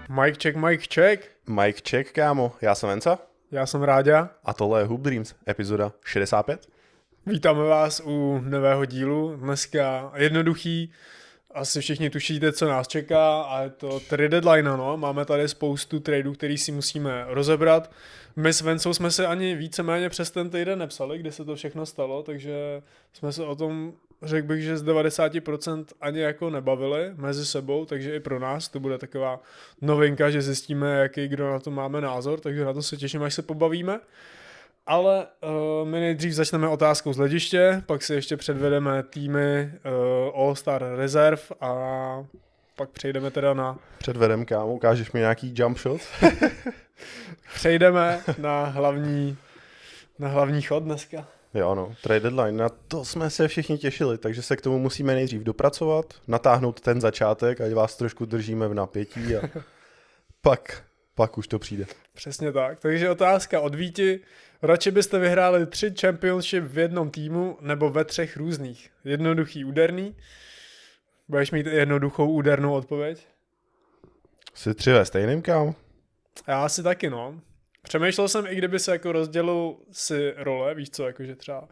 Mic check, mic check. Mic check, kámo. Já jsem Venca. Já jsem Ráďa. A tohle je Hoop Dreams, epizoda 65. Vítáme vás u nového dílu. Dneska jednoduchý. Asi všichni tušíte, co nás čeká, a je to trade deadline, no. Máme tady spoustu tradeů, který si musíme rozebrat. My s Vencou jsme se ani víceméně přes ten týden nepsali, kdy se to všechno stalo, takže jsme se o tom, řekl bych, že z 90% ani jako nebavili mezi sebou, takže i pro nás to bude taková novinka, že zjistíme, jaký kdo na to máme názor, takže na to se těším, až se pobavíme. Ale my nejdřív začneme otázkou z hlediště, pak si ještě předvedeme týmy All-Star Reserve a pak přejdeme teda na... Předvedem, kámo, ukážeš mi nějaký jump shot? Přejdeme na hlavní chod dneska. Jo, no, trade deadline, na to jsme se všichni těšili, takže se k tomu musíme nejdřív dopracovat, natáhnout ten začátek, ať vás trošku držíme v napětí a pak už to přijde. Přesně tak, takže otázka od Víti. Radši byste vyhráli 3 championship v jednom týmu nebo ve 3 různých? Jednoduchý, úderný? Budeš mít jednoduchou údernou odpověď? Jsi 3 ve stejným, kámo? Já asi taky, no. Přemýšlel jsem, i kdyby se jako rozdělil si role, víš co, jakože třeba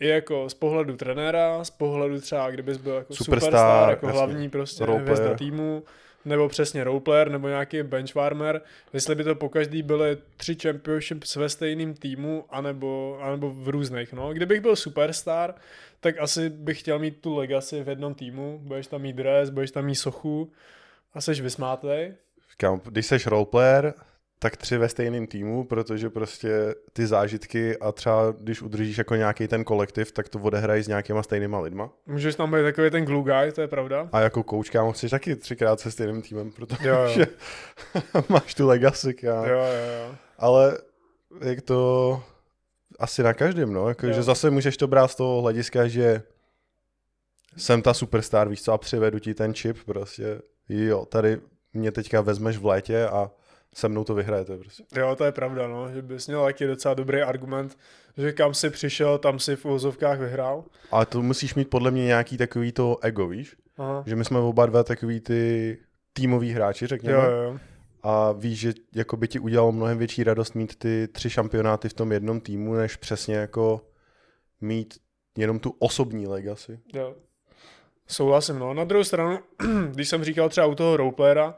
i jako z pohledu trenéra, z pohledu třeba, kdybys byl jako superstar jako jasně, hlavní prostě hvězda týmu, nebo přesně roleplayer, nebo nějaký benchwarmer, jestli by to pokaždý byly 3 championships ve stejným týmu, anebo v různých, no. Kdybych byl superstar, tak asi bych chtěl mít tu legacy v jednom týmu, budeš tam mít dres, budeš tam mít sochu a seš vysmátej. Kámo, když seš roleplayer, tak 3 ve stejném týmu, protože prostě ty zážitky a třeba když udržíš jako nějaký ten kolektiv, tak to odehrají s nějakýma stejnýma lidma. Můžeš tam být takový ten glue guy, to je pravda. A jako coach, kámo, chceš taky 3krát se stejným týmem, protože máš tu legacy, kámo. Jo. Ale jak to asi na každém, no, jako, že zase můžeš to brát z toho hlediska, že jsem ta superstar, víš co, a přivedu ti ten chip, prostě, jo, tady mě teďka vezmeš v létě a se mnou to vyhrajete prostě. Jo, to je pravda, no, že bys měl taky docela dobrý argument, že kam si přišel, tam si v uvozovkách vyhrál. Ale to musíš mít podle mě nějaký takový to ego, víš? Aha. Že my jsme oba dva takový ty týmoví hráči, řekněme. Jo. A víš, že jako by ti udělalo mnohem větší radost mít ty 3 šampionáty v tom jednom týmu, než přesně jako mít jenom tu osobní legacy. Jo. Souhlasím, no. Na druhou stranu, když jsem říkal třeba u toho roleplayera,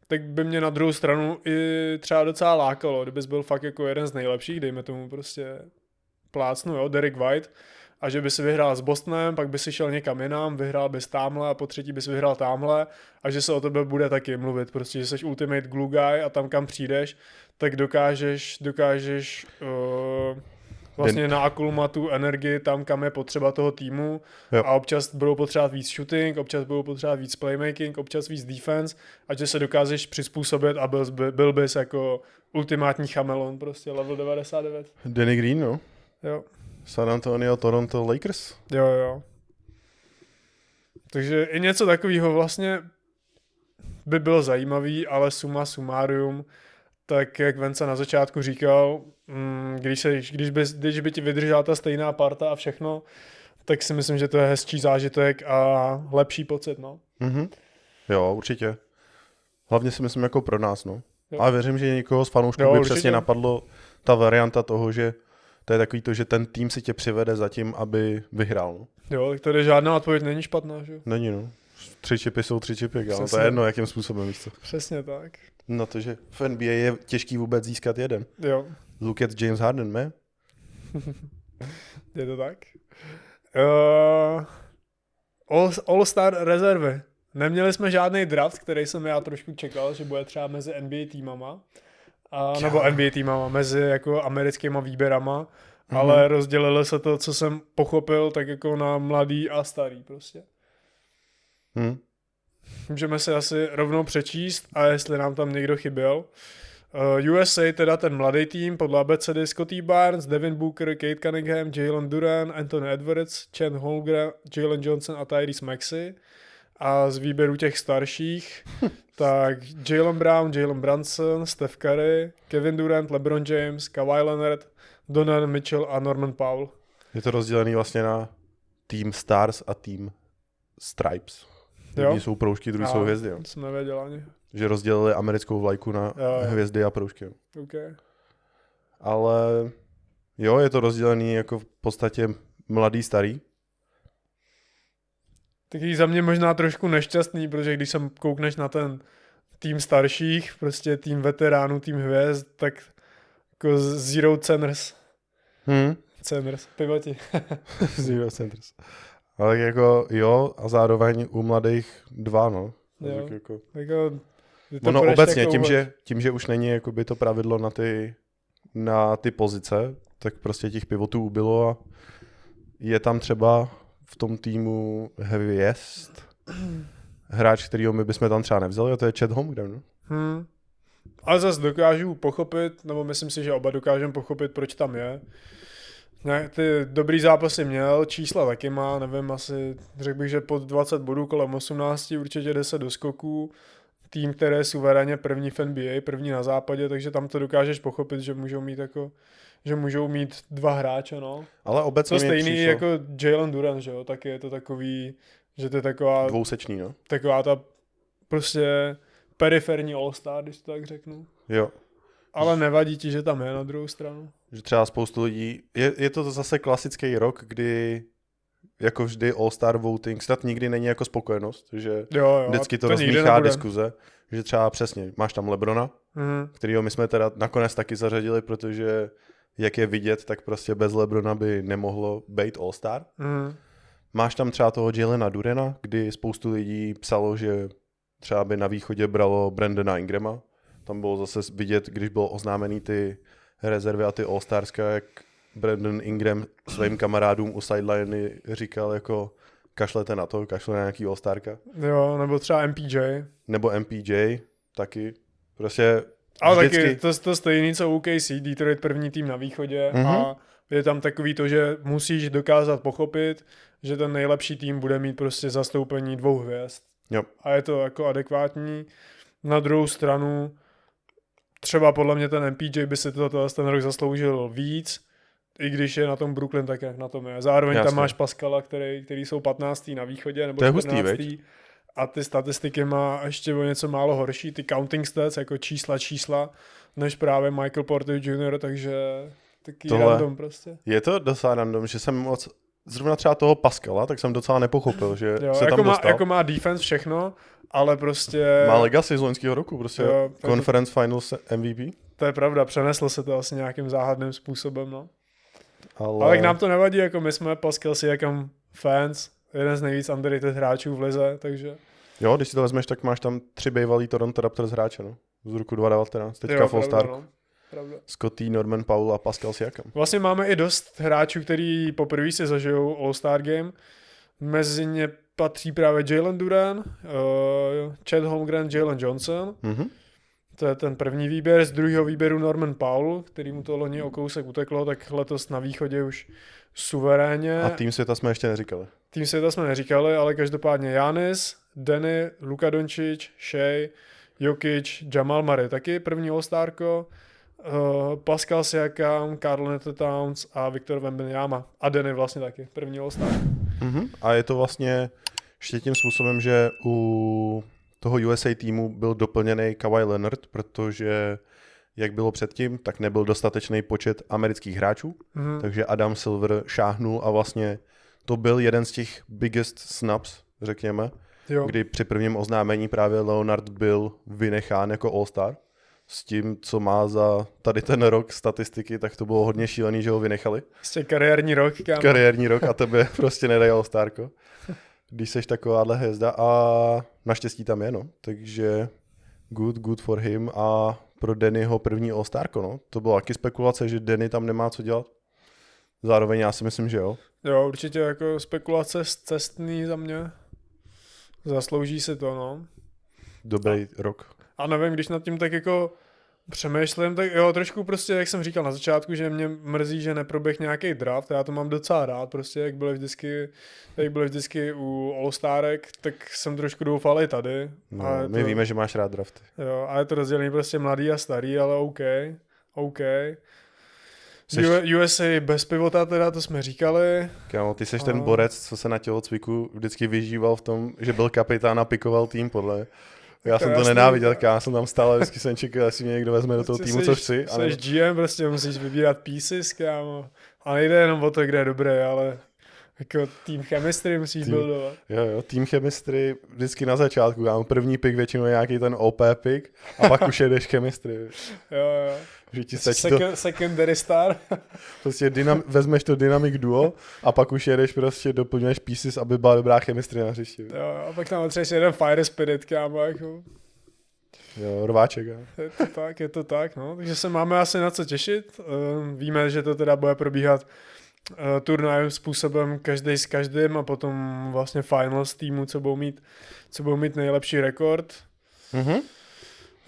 tak by mě na druhou stranu i třeba docela lákalo, kdybys byl fakt jako jeden z nejlepších, dejme tomu prostě plácnu, jo, Derek White, a že by si vyhrál s Bostonem, pak by si šel někam jinam, vyhrál bys támhle a po třetí bys vyhrál támhle a že se o tebe bude taky mluvit, prostě, že jsi ultimate glue guy a tam kam přijdeš, tak dokážeš vlastně naakumulovat tu energii tam, kam je potřeba toho týmu. Jo. A občas budou potřebovat víc shooting, občas budou potřebovat víc playmaking, občas víc defense, a že se dokážeš přizpůsobit a byl bys jako ultimátní chamelon, prostě level 99. Danny Green, no. Jo. San Antonio, Toronto, Lakers. Jo. Takže i něco takového vlastně by bylo zajímavý, ale summa summarum, tak jak Venca na začátku říkal, když by ti vydržela ta stejná parta a všechno, tak si myslím, že to je hezčí zážitek a lepší pocit, no. Mm-hmm. Jo, určitě. Hlavně si myslím jako pro nás, no. Jo. Ale věřím, že někoho z fanoušků by určitě přesně napadlo ta varianta toho, že to je takový to, že ten tým si tě přivede za tím, aby vyhrál, no. Jo, tak tady žádná odpověď není špatná, že jo? Není, no. 3 čipy jsou 3 čipy, ale to je jedno, jakým způsobem, víš co. Přesně tak. Na to, že v NBA je těžký vůbec získat jeden. Jo. Look at James Harden, ne? Je to tak? All-Star rezervy. Neměli jsme žádný draft, který jsem já trošku čekal, že bude třeba mezi NBA týmama. Nebo NBA týmama, mezi jako americkýma výběrama. Ale rozdělili se to, co jsem pochopil, tak jako na mladý a starý prostě. Můžeme se asi rovnou přečíst, a jestli nám tam někdo chyběl. USA, teda ten mladý tým, podle abecedy Scottie Barnes, Devin Booker, Kate Cunningham, Jalen Duren, Anthony Edwards, Chet Holmgren, Jalen Johnson a Tyrese Maxey. A z výběru těch starších, tak Jaylen Brown, Jalen Brunson, Steph Curry, Kevin Durant, LeBron James, Kawhi Leonard, Donovan Mitchell a Norman Powell. Je to rozdělený vlastně na Team Stars a Team Stripes. Jedni jsou proužky, druhý jsou hvězdy. Jo. Jsem nevěděl ani. že rozdělili americkou vlajku na hvězdy a proužky. Okay. Ale jo, je to rozdělený jako v podstatě mladý, starý. Taky za mě možná trošku nešťastný, protože když jsem koukneš na ten tým starších, prostě tým veteránů, tým hvězd, tak jako zero centers. Centers, pivoti. Zero centers. Ale jako jo, a zároveň u mladých 2, no. Jo, jako... ono obecně, jako tím, že už není jakoby to pravidlo na ty pozice, tak prostě těch pivotů ubylo a je tam třeba v tom týmu hvězd hráč, kterýho my bychom tam třeba nevzali, a to je Chet Holmgren, no? Ale zase dokážu pochopit, nebo myslím si, že oba dokážeme pochopit, proč tam je. Ne, ty dobrý zápasy měl, čísla taky má, nevím, asi řekl bych, že pod 20 bodů, kolem 18, určitě 10 do skoků. Tým, který je suverénně první v NBA, první na západě, takže tam to dokážeš pochopit, že můžou mít 2 hráče, no. Ale obecně to stejný jako Jalen Duren, že jo, taky je to takový, že to je taková... Dvousečný, no. Taková ta prostě periferní all-star, když to tak řeknu. Jo. Ale nevadí ti, že tam je na druhou stranu. Že třeba spoustu lidí... Je to zase klasický rok, kdy jako vždy all-star voting snad nikdy není jako spokojenost, že jo, vždycky to rozmíchá diskuze, že třeba přesně máš tam LeBrona, kterýho my jsme teda nakonec taky zařadili, protože jak je vidět, tak prostě bez LeBrona by nemohlo být all-star. Máš tam třeba toho Jalena Durena, kdy spoustu lidí psalo, že třeba by na východě bralo Brandona Ingrama. Tam bylo zase vidět, když bylo oznámený ty rezervy a ty all-starska, jak Brandon Ingram svým kamarádům u sideliny říkal jako kašlete na to, kašle na nějaký all-starka. Jo, nebo třeba MPJ. Nebo MPJ taky. Prostě ale vždycky... taky to stejný, co OKC, Detroit první tým na východě a je tam takový to, že musíš dokázat pochopit, že ten nejlepší tým bude mít prostě zastoupení 2 hvězd. Jo. A je to jako adekvátní. Na druhou stranu třeba podle mě ten MPJ by si ten rok zasloužil víc, i když je na tom Brooklyn tak, jak na tom je. Zároveň tam máš Pascala, který jsou 15. na východě, nebo 14. Hustý, a ty statistiky má ještě o něco málo horší, ty counting stats, jako čísla, než právě Michael Porter Jr., takže taky random prostě. Je to docela random, že jsem moc, zrovna třeba toho Pascala, tak jsem docela nepochopil, že jo, se jako tam dostal. Jako má defense všechno, ale prostě... Má legacy z loňského roku, prostě jo, Conference Finals MVP. To je pravda, přeneslo se to asi nějakým záhadným způsobem, no. Ale nám to nevadí, jako my jsme Pascal Siakam fans, jeden z nejvíc underrated hráčů v lize, takže... Jo, když si to vezmeš, tak máš tam 3 bývalý Toronto Raptors hráče, no. Z roku 2019, teďka Full Star. No. Scottie, Norman Powell a Pascal Siakam. Vlastně máme i dost hráčů, kteří poprvé si zažijou All-Star Game. Mezi ně patří právě Jalen Duren, Chet Holmgren, Jalen Johnson. To je ten první výběr. Z druhého výběru Norman Powell, který mu to loni o kousek uteklo, tak letos na východě už suverénně. A tým světa jsme ještě neříkali. Tým světa jsme neříkali, ale každopádně Giannis, Danny, Luka Doncic, Shea, Jokic, Jamal Murray, taky první All-Starko, Pascal Siakam, Karl Anthony Towns a Victor Wembanyama. A Danny vlastně taky, první All-Star. A je to vlastně ještě tím způsobem, že u toho USA týmu byl doplněný Kawhi Leonard, protože jak bylo předtím, tak nebyl dostatečný počet amerických hráčů, takže Adam Silver šáhnul a vlastně to byl jeden z těch biggest snaps, řekněme, kdy při prvním oznámení právě Leonard byl vynechán jako All-Star. S tím, co má za tady ten rok statistiky, tak to bylo hodně šílený, že ho vynechali. Prostě kariérní rok, kámo. Kariérní rok a tebe prostě nedají All-Starko, když seš takováhle hvězda a naštěstí tam je, no. Takže good for him a pro Dannyho první All-Starko, no. To byla taky spekulace, že Danny tam nemá co dělat. Zároveň já si myslím, že jo. Jo, určitě jako spekulace cestný za mě. Zaslouží si to, no. Dobrý rok. A nevím, když nad tím tak jako přemýšlím, tak jo, trošku prostě, jak jsem říkal na začátku, že mě mrzí, že neproběh nějaký draft, já to mám docela rád, prostě, jak byly vždycky u All-Starek, tak jsem trošku doufal i tady. No, my víme, že máš rád drafty. Jo, a je to rozdělený prostě mladý a starý, ale OK. USA bez pivota teda, to jsme říkali. Kámo, ty seš ten borec, co se na tělocviku vždycky vyžíval v tom, že byl kapitán a pikoval tým podle. Já jsem to nenáviděl, já jsem tam stále, vždycky jsem čekal, jestli mě někdo vezme do toho týmu, co chci. Jsi GM, prostě musíš vybírat pieces, kámo. A nejde jenom o to, kde je dobré, ale jako team chemistry musíš buildovat. Jo, team chemistry vždycky na začátku, kámo. První pick většinou je nějaký ten OP pick a pak už jedeš chemistry. Jo. Že ti secondary star. Prostě vezmeš to dynamic duo a pak už jedeš prostě doplňuješ pieces, aby byla dobrá chemistry na hřišti. Jo, a pak tam potřebuješ jeden fire spirit, kámo, jako. Jo, rváček, jo. Je to tak, no. Takže se máme asi na co těšit. Víme, že to teda bude probíhat turnajovým způsobem každý s každým a potom vlastně finals týmu, co budou mít nejlepší rekord. Mhm.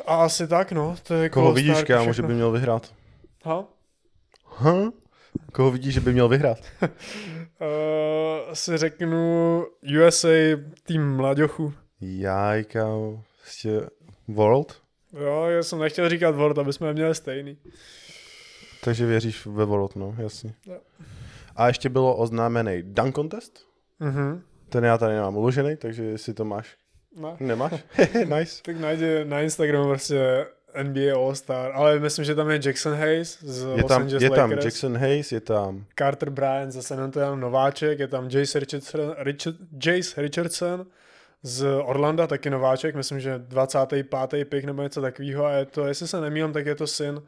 A asi tak, no. To je koho vidíš, kámo, že by měl vyhrát? Koho vidíš, že by měl vyhrát? Asi řeknu USA tým mlaďochu. Jaj, kámo. Prostě World? Jo, já jsem nechtěl říkat World, aby jsme měli stejný. Takže věříš ve World, no, jasně. Jo. A ještě bylo oznámený Dunk Contest. Mhm. Ten já tady nemám uložený, takže jestli to máš. Ne. Nemáš? Nice. Tak najdi na Instagramu prostě NBA All-Star, ale myslím, že tam je Jackson Hayes z Los Angeles je Lakers. tam Jackson Hayes, je tam Carter Bryant, zase jenom to je nováček, je tam Jace Richardson z Orlanda, taky nováček, myslím, že 25. pick nebo něco takového a je to, jestli se nemýlím, tak je to syn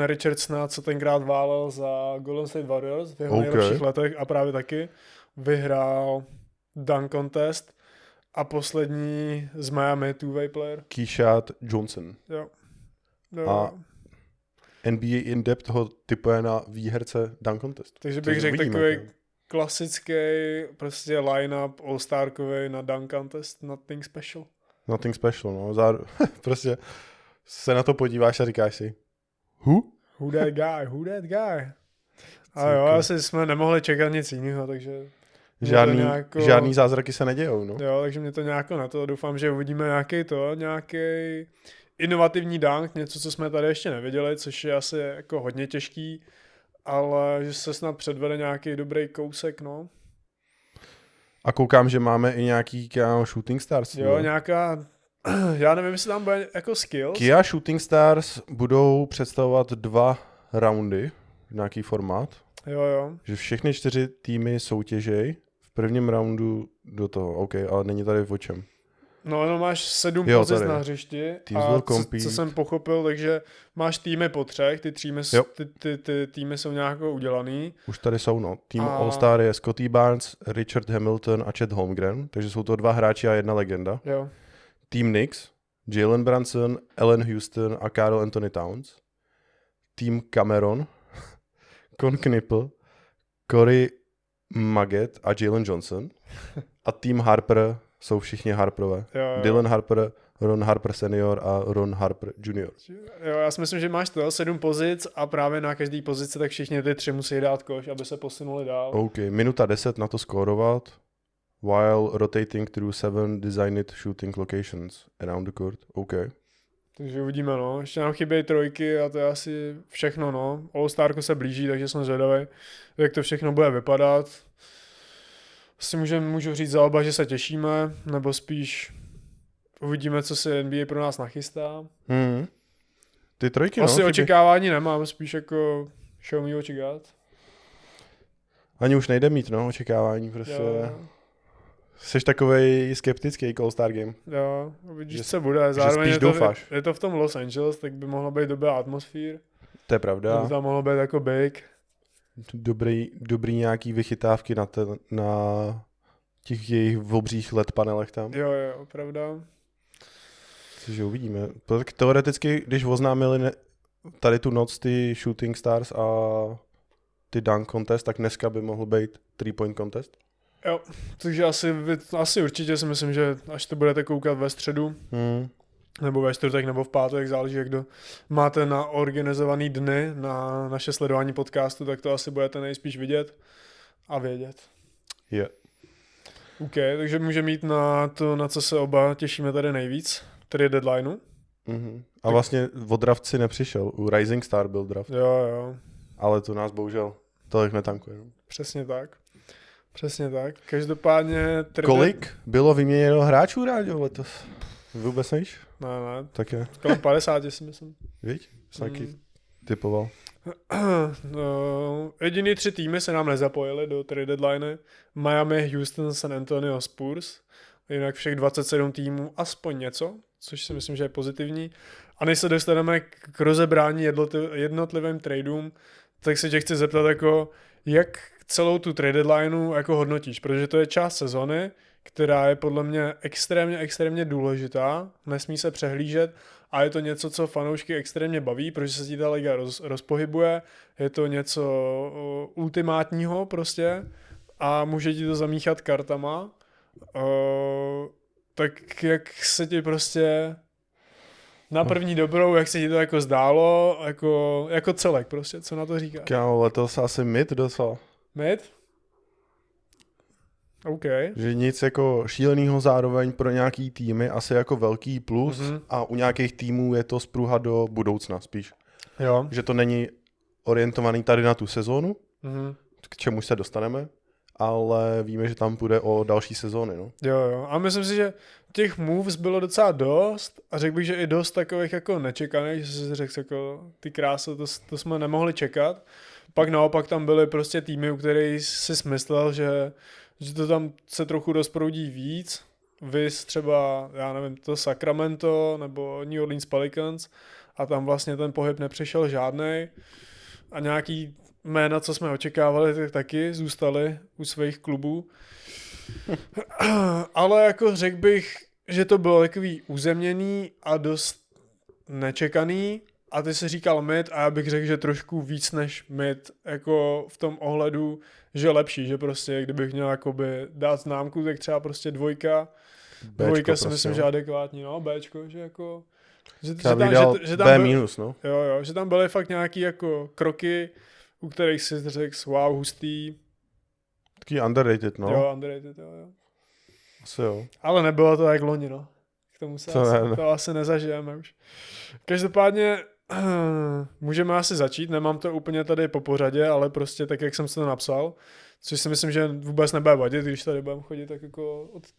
Richardsona, co tenkrát válel za Golden State Warriors v jeho nejlepších letech a právě taky vyhrál dunk contest a poslední z Miami two-way player. Keyshawn Johnson. Jo. A NBA in-depth ho typuje na výherce dunk contest. Takže bych řekl takový klasický prostě line-up all-starkový na dunk contest, nothing special. Nothing special, no. Prostě se na to podíváš a říkáš si Who that guy? A jo, asi jsme nemohli čekat nic jiného, takže žádný zázraky se nedějou, no. Jo, takže mě to nějako na to, doufám, že uvidíme nějaký inovativní dunk, něco, co jsme tady ještě neviděli, což je asi jako hodně těžký, ale že se snad předvede nějaký dobrý kousek, no. A koukám, že máme i nějaký Shooting Stars. Jo, nějaká, já nevím, jestli tam bude jako skills. Kia Shooting Stars budou představovat 2 roundy, nějaký formát. Jo. Že všechny 4 týmy soutěžej v prvním roundu do toho, OK, ale není tady o čem. No, máš 7 pozic na hřišti a co jsem pochopil, takže máš týmy po 3, ty týmy jsou nějak udělaný. Už tady jsou, no. Tým All-Star je Scottie Barnes, Richard Hamilton a Chet Holmgren, takže jsou to 2 hráči a 1 legenda. Jo. Tým Knicks, Jalen Brunson, Allen Houston a Karl Anthony Towns. Tým Cameron, Con Knipple, Corey Maggett a Jalen Johnson. A tým Harper jsou všichni Harperové. Jo. Dylan Harper, Ron Harper senior a Ron Harper junior. Jo, já si myslím, že máš 7 pozic a právě na každý pozici tak všichni ty 3 musí dát koš, aby se posunuli dál. OK, minuta 10 na to skórovat, while rotating through 7 designed shooting locations around the court. OK. Takže uvidíme, no. Ještě nám chybějí 3 a to je asi všechno, no. All-Starku se blíží, takže jsem zvědavý, jak to všechno bude vypadat. Asi můžu říct za oba, že se těšíme, nebo spíš uvidíme, co se NBA pro nás nachystá. Ty 3, asi očekávání nemám, spíš jako show me what you got. Ani už nejde mít, no, očekávání, prostě. Jsi takovej skeptický k All-Star Game. Jo, uvidíš, co bude. Zároveň je to v tom Los Angeles, tak by mohla být dobrá atmosféra. To je pravda. To tam mohlo být jako big. Dobrý nějaký vychytávky na těch jejich obřích LED panelech tam. Jo, pravda. Cože uvidíme. Tak teoreticky, když oznámili tady tu noc ty Shooting Stars a ty Dunk Contest, tak dneska by mohl být 3-point contest. Jo, takže asi určitě si myslím, že až to budete koukat ve středu, nebo ve čtvrtek, nebo v pátek, záleží, jak kdo máte na organizovaný dny na naše sledování podcastu, tak to asi budete nejspíš vidět a vědět. Je. OK, takže můžeme jít na to, na co se oba těšíme tady nejvíc, tedy deadlineu. A vlastně o draft si nepřišel, u Rising Star byl draft. Jo. Ale to nás bohužel tolik netankuje. No? Přesně tak. Přesně tak. Každopádně... Kolik bylo vyměněno hráčů, Ráďo, letos? Vůbec nevíš? Ne, Tak je. kolem 50, si myslím. Víš? Jsem taky typoval. No, jediný 3 týmy se nám nezapojili do trade deadline. Miami, Houston, San Antonio, Spurs. Jinak všech 27 týmů aspoň něco, což si myslím, že je pozitivní. A než se dostaneme k rozebrání jednotlivým tradeům, tak se tě chci zeptat, jako, jak celou tu trade deadlineu jako hodnotíš, protože to je část sezony, která je podle mě extrémně důležitá, nesmí se přehlížet a je to něco, co fanoušky extrémně baví, protože se ti ta liga rozpohybuje, je to něco ultimátního prostě a může ti to zamíchat kartama. Tak jak se ti prostě na první dobrou, jak se ti to jako zdálo, jako celek prostě, co na to říkáš? Kámo, letos asi mid docela. Mid? OK. Že nic jako šílenýho zároveň pro nějaký týmy, asi jako velký plus a u nějakých týmů je to spruha do budoucna spíš. Jo. Že to není orientovaný tady na tu sezónu, k čemu se dostaneme, ale víme, že tam půjde o další sezóny. No. Jo. A myslím si, že těch moves bylo docela dost a řekl bych, že i dost takových jako nečekaných, že si řekl jako ty krásy, to jsme nemohli čekat. Pak naopak tam byly prostě týmy, u kterých si smyslel, že to tam se trochu rozproudí víc. Vys třeba, já nevím, to Sacramento nebo New Orleans Pelicans a tam vlastně ten pohyb nepřišel žádnej a nějaký jména, co jsme očekávali, tak taky zůstaly u svých klubů. Ale jako řekl bych, že to bylo takový uzemněný a dost nečekaný a ty jsi říkal mid a já bych řekl, že trošku víc než mid, jako v tom ohledu, že lepší, že prostě kdybych měl jakoby dát známku, tak třeba prostě dvojka si myslím, že adekvátní, no, Bčko, že jako že tam B minus, no. Jo, že tam byly fakt nějaký jako kroky, u kterých si řekl, wow, hustý. Taký underrated, no. Jo, underrated, jo. Asi jo. Ale nebylo to jak loni, no. K tomu se to asi nezažijeme už. Každopádně můžeme asi začít, nemám to úplně tady po pořadě, ale prostě tak, jak jsem si to napsal, což si myslím, že vůbec nebude vadit, když tady budeme chodit tak jako od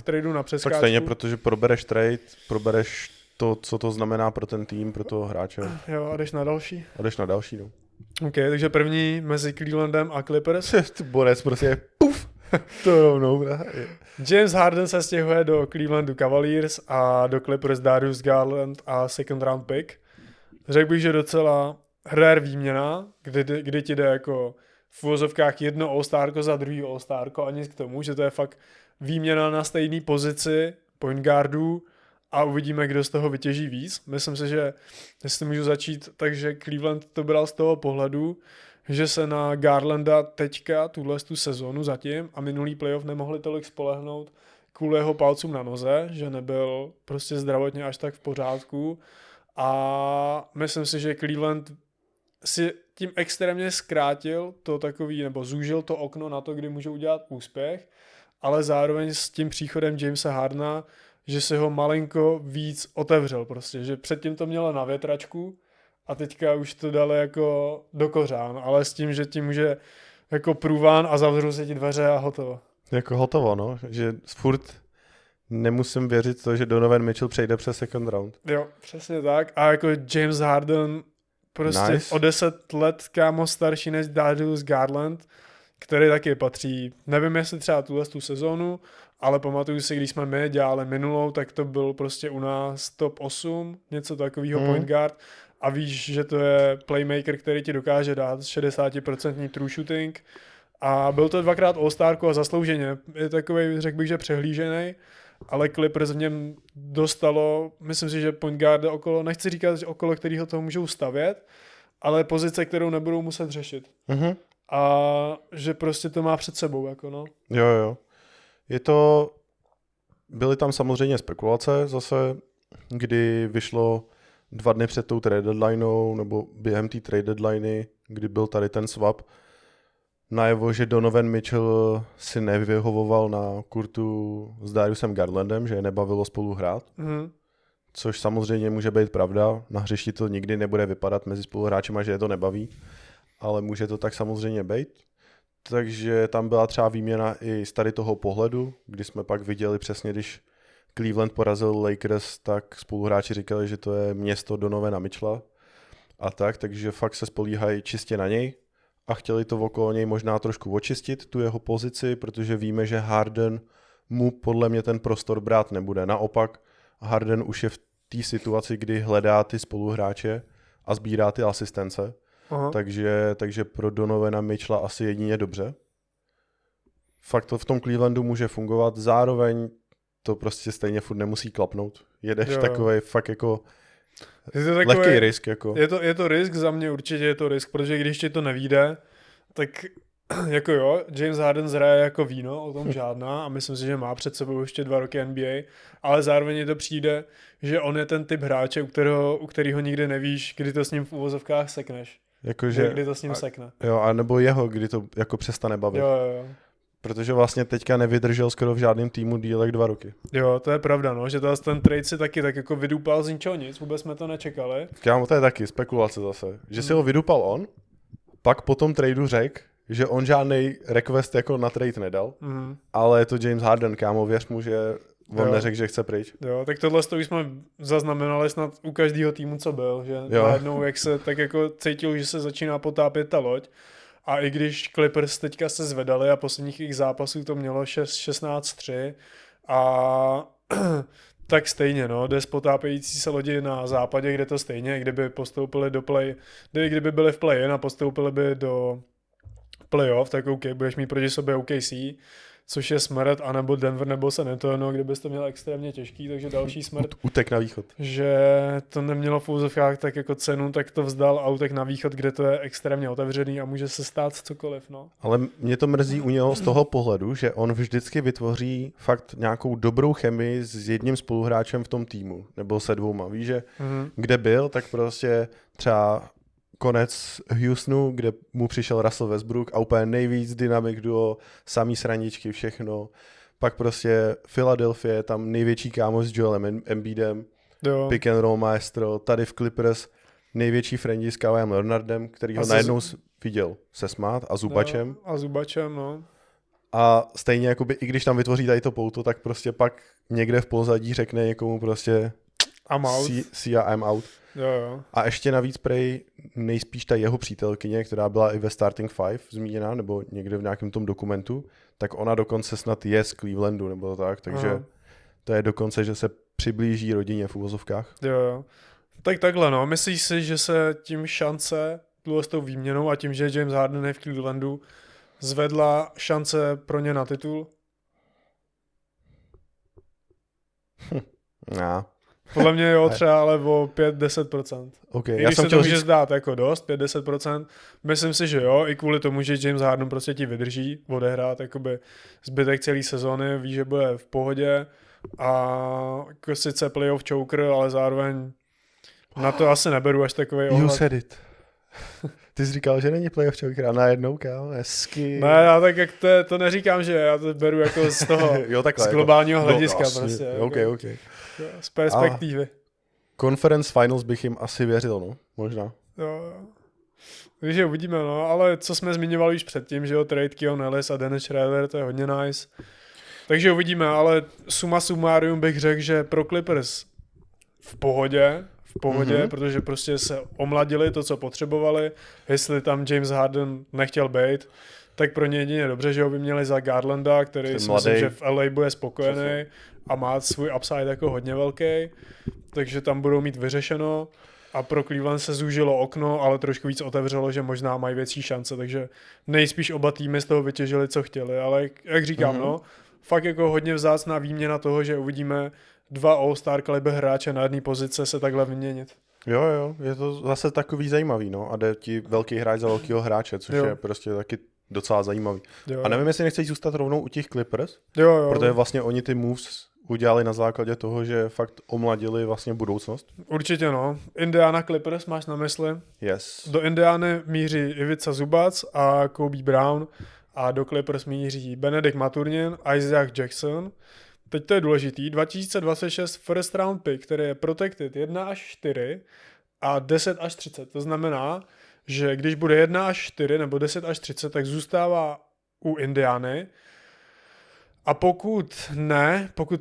tradu na přeskáčku. Tak stejně, protože probereš trade, probereš to, co to znamená pro ten tým, pro toho hráče. Jo, a jdeš na další. No. OK, takže první mezi Clevelandem a Clippers. Borec prostě puf, to rovnou. James Harden se stěhuje do Clevelandu Cavaliers a do Clippers Darius Garland a second round pick. Řekl bych, že docela rare výměna, kdy ti jde jako v uvozovkách jedno all-starko za druhý all-starko a nic k tomu, že to je fakt výměna na stejné pozici point guardů a uvidíme, kdo z toho vytěží víc. Myslím si, že jestli můžu začít, takže Cleveland to bral z toho pohledu, že se na Garlanda teďka tu sezonu zatím a minulý playoff nemohli tolik spolehnout kvůli jeho palcům na noze, že nebyl prostě zdravotně až tak v pořádku a myslím si, že Cleveland si tím extrémně zkrátil to takový, nebo zúžil to okno na to, kdy můžou udělat úspěch, ale zároveň s tím příchodem Jamesa Hardena, že si ho malinko víc otevřel prostě, že předtím to mělo na větračku a teďka už to dali jako do kořán, ale s tím, že tím může jako průván a zavřou se ti dveře a hotovo. Jako hotovo, no, že furt nemusím věřit to, že Donovan Mitchell přejde přes second round. Jo, přesně tak a jako James Harden prostě nice. O 10 let kámo starší než Darius Garland, který taky patří, nevím jestli třeba tu sezónu, ale pamatuju si, když jsme my dělali minulou, tak to byl prostě u nás top 8, něco takového point guard a víš, že to je playmaker, který ti dokáže dát 60% true shooting a byl to dvakrát all-starko a zaslouženě. Je takovej, řekl bych, že přehlížený, ale Clippers v něm dostalo, myslím si, že point guarda okolo, nechci říkat, že okolo kterého toho můžou stavět, ale pozice, kterou nebudou muset řešit. A že prostě to má před sebou, jako no. Jo. Byly tam samozřejmě spekulace zase, kdy vyšlo 2 dny před tou trade deadlineou, nebo během té trade deadliny, kdy byl tady ten swap, najevo, že Donovan Mitchell si nevyhovoval na kurtu s Dariusem Garlandem, že je nebavilo spolu hrát. Což samozřejmě může být pravda. Na hřišti to nikdy nebude vypadat mezi spoluhráčema, že je to nebaví. Ale může to tak samozřejmě být. Takže tam byla třeba výměna i z tady toho pohledu, kdy jsme pak viděli přesně, když Cleveland porazil Lakers, tak spoluhráči říkali, že to je město Donovana Mitchella a tak, takže fakt se spolíhají čistě na něj a chtěli to okolo něj možná trošku očistit, tu jeho pozici, protože víme, že Harden mu podle mě ten prostor brát nebude. Naopak Harden už je v té situaci, kdy hledá ty spoluhráče a sbírá ty asistence, takže pro Donovana Mitchella asi jedině dobře. Fakt to v tom Clevelandu může fungovat, zároveň to prostě stejně furt nemusí klapnout. Jedeš takovej fakt jako lehký risk. Jako. Je to risk, za mě určitě je to risk, protože když ti to nevíde, tak jako jo, James Harden zraje jako víno, o tom žádná a myslím si, že má před sebou ještě 2 roky NBA, ale zároveň mi to přijde, že on je ten typ hráče, u kterého nikdy nevíš, kdy to s ním v uvozovkách sekneš. Jakože, kdy to s ním sekne. Jo, a nebo jeho, kdy to jako přestane bavit. Jo. Protože vlastně teďka nevydržel skoro v žádném týmu díl jak 2 roky. Jo, to je pravda, no, že ten trade si taky tak jako vydupal z ničeho nic, vůbec jsme to nečekali. Kámo, to je taky spekulace zase. Že si ho vydupal on, pak po tom tradu řekl, že on žádný request jako na trade nedal, ale je to James Harden, kámo, věř mu, že on neřekl, že chce pryč. Jo, tak tohle už jsme zaznamenali snad u každého týmu, co byl, že najednou, jak se tak jako cítil, že se začíná potápět ta loď. A i když Clippers teďka se zvedali a posledních jejich zápasů to mělo 16-3 a tak stejně, no, jde z potápějící se lodi na západě, kde to stejně, kdyby postoupili do kdyby byli v play-in a postoupili by do playoff, tak OK, budeš mít proti sobě OKC, což je smrt, anebo Denver nebo San Antonio, kde bys to měl extrémně těžký, takže další smrt. Utek na východ. Že to nemělo v úzovkách tak jako cenu, tak to vzdal a utek na východ, kde to je extrémně otevřený a může se stát cokoliv, no. Ale mě to mrzí u něho z toho pohledu, že on vždycky vytvoří fakt nějakou dobrou chemii s jedním spoluhráčem v tom týmu, nebo se 2, víš, že kde byl, tak prostě třeba konec Houstonu, kde mu přišel Russell Westbrook a úplně nejvíc dynamik duo, samý srandičky, všechno. Pak prostě Philadelphia, tam největší kámoš s Joelem Embiidem, pick and roll maestro, tady v Clippers největší friendí s Kawhiem Leonardem, který ho najednou viděl se smát a Zubačem. Jo, a Zubačem, no. A stejně jakoby, i když tam vytvoří tady to pouto, tak prostě pak někde v pozadí řekne někomu prostě I'm out. See ya, I'm out. Jo. A ještě navíc prej nejspíš ta jeho přítelkyně, která byla i ve Starting Five zmíněná, nebo někde v nějakém tom dokumentu, tak ona dokonce snad je z Clevelandu, nebo tak, takže to je dokonce, že se přiblíží rodině v uvozovkách. Jo. Tak takhle, no. Myslíš si, že se tím šance s tou výměnou a tím, že James Harden je v Clevelandu, zvedla šance pro ně na titul? Podle mě jo, třeba ale o 5-10%. Okay, I když se to může zdát jako dost, 5-10%, myslím si, že jo, i kvůli tomu, že James Harden prostě ti vydrží odehrát jakoby zbytek celé sezóny, ví, že bude v pohodě a jako sice playoff choker, ale zároveň na to asi neberu až takovej ohled. You said it. Ty jsi říkal, že není playoff choker a najednou, kámo, hezky. Ne, já tak jak to neříkám, že já to beru jako z toho, jo, takhle, z globálního jako, hlediska no, prostě. Jako, okay. Z perspektivy. Conference Finals bych jim asi věřil, no, možná. Jo. Víš, že uvidíme, no, ale co jsme zmiňovali už předtím, že jo, trade Keon Ellis a Dennis Schroeder, to je hodně nice. Takže uvidíme, ale suma summarum bych řekl, že pro Clippers v pohodě, protože prostě se omladili to, co potřebovali, jestli tam James Harden nechtěl být, tak pro ně jedině dobře, že ho vyměnili za Garlanda, který si myslím, že v LA bude spokojený a má svůj upside jako hodně velký, takže tam budou mít vyřešeno a pro Cleveland se zúžilo okno, ale trošku víc otevřelo, že možná mají větší šance, takže nejspíš oba týmy z toho vytěžili, co chtěli, ale jak říkám, no, fakt jako hodně vzácná výměna toho, že uvidíme 2 All-Star kaliber hráče na jedné pozice se takhle vyměnit. Jo, je to zase takový zajímavý, no, a jde ti velký hráč za velkýho hráče, což je prostě taky docela zajímavý. Jo. A nevím, jestli nechceš zůstat rovnou u těch Clippers, jo. Protože vlastně oni ty moves udělali na základě toho, že fakt omladili vlastně budoucnost. Určitě, no. Indiana Clippers máš na mysli? Yes. Do Indiany míří Ivica Zubac a Kobe Brown a do Clippers míří Benedict Mathurin, Isaac Jackson. Teď to je důležitý. 2026 first round pick, který je protected 1 až 4 a 10 až 30. To znamená, že když bude 1 až 4 nebo 10 až 30, tak zůstává u Indiany. A pokud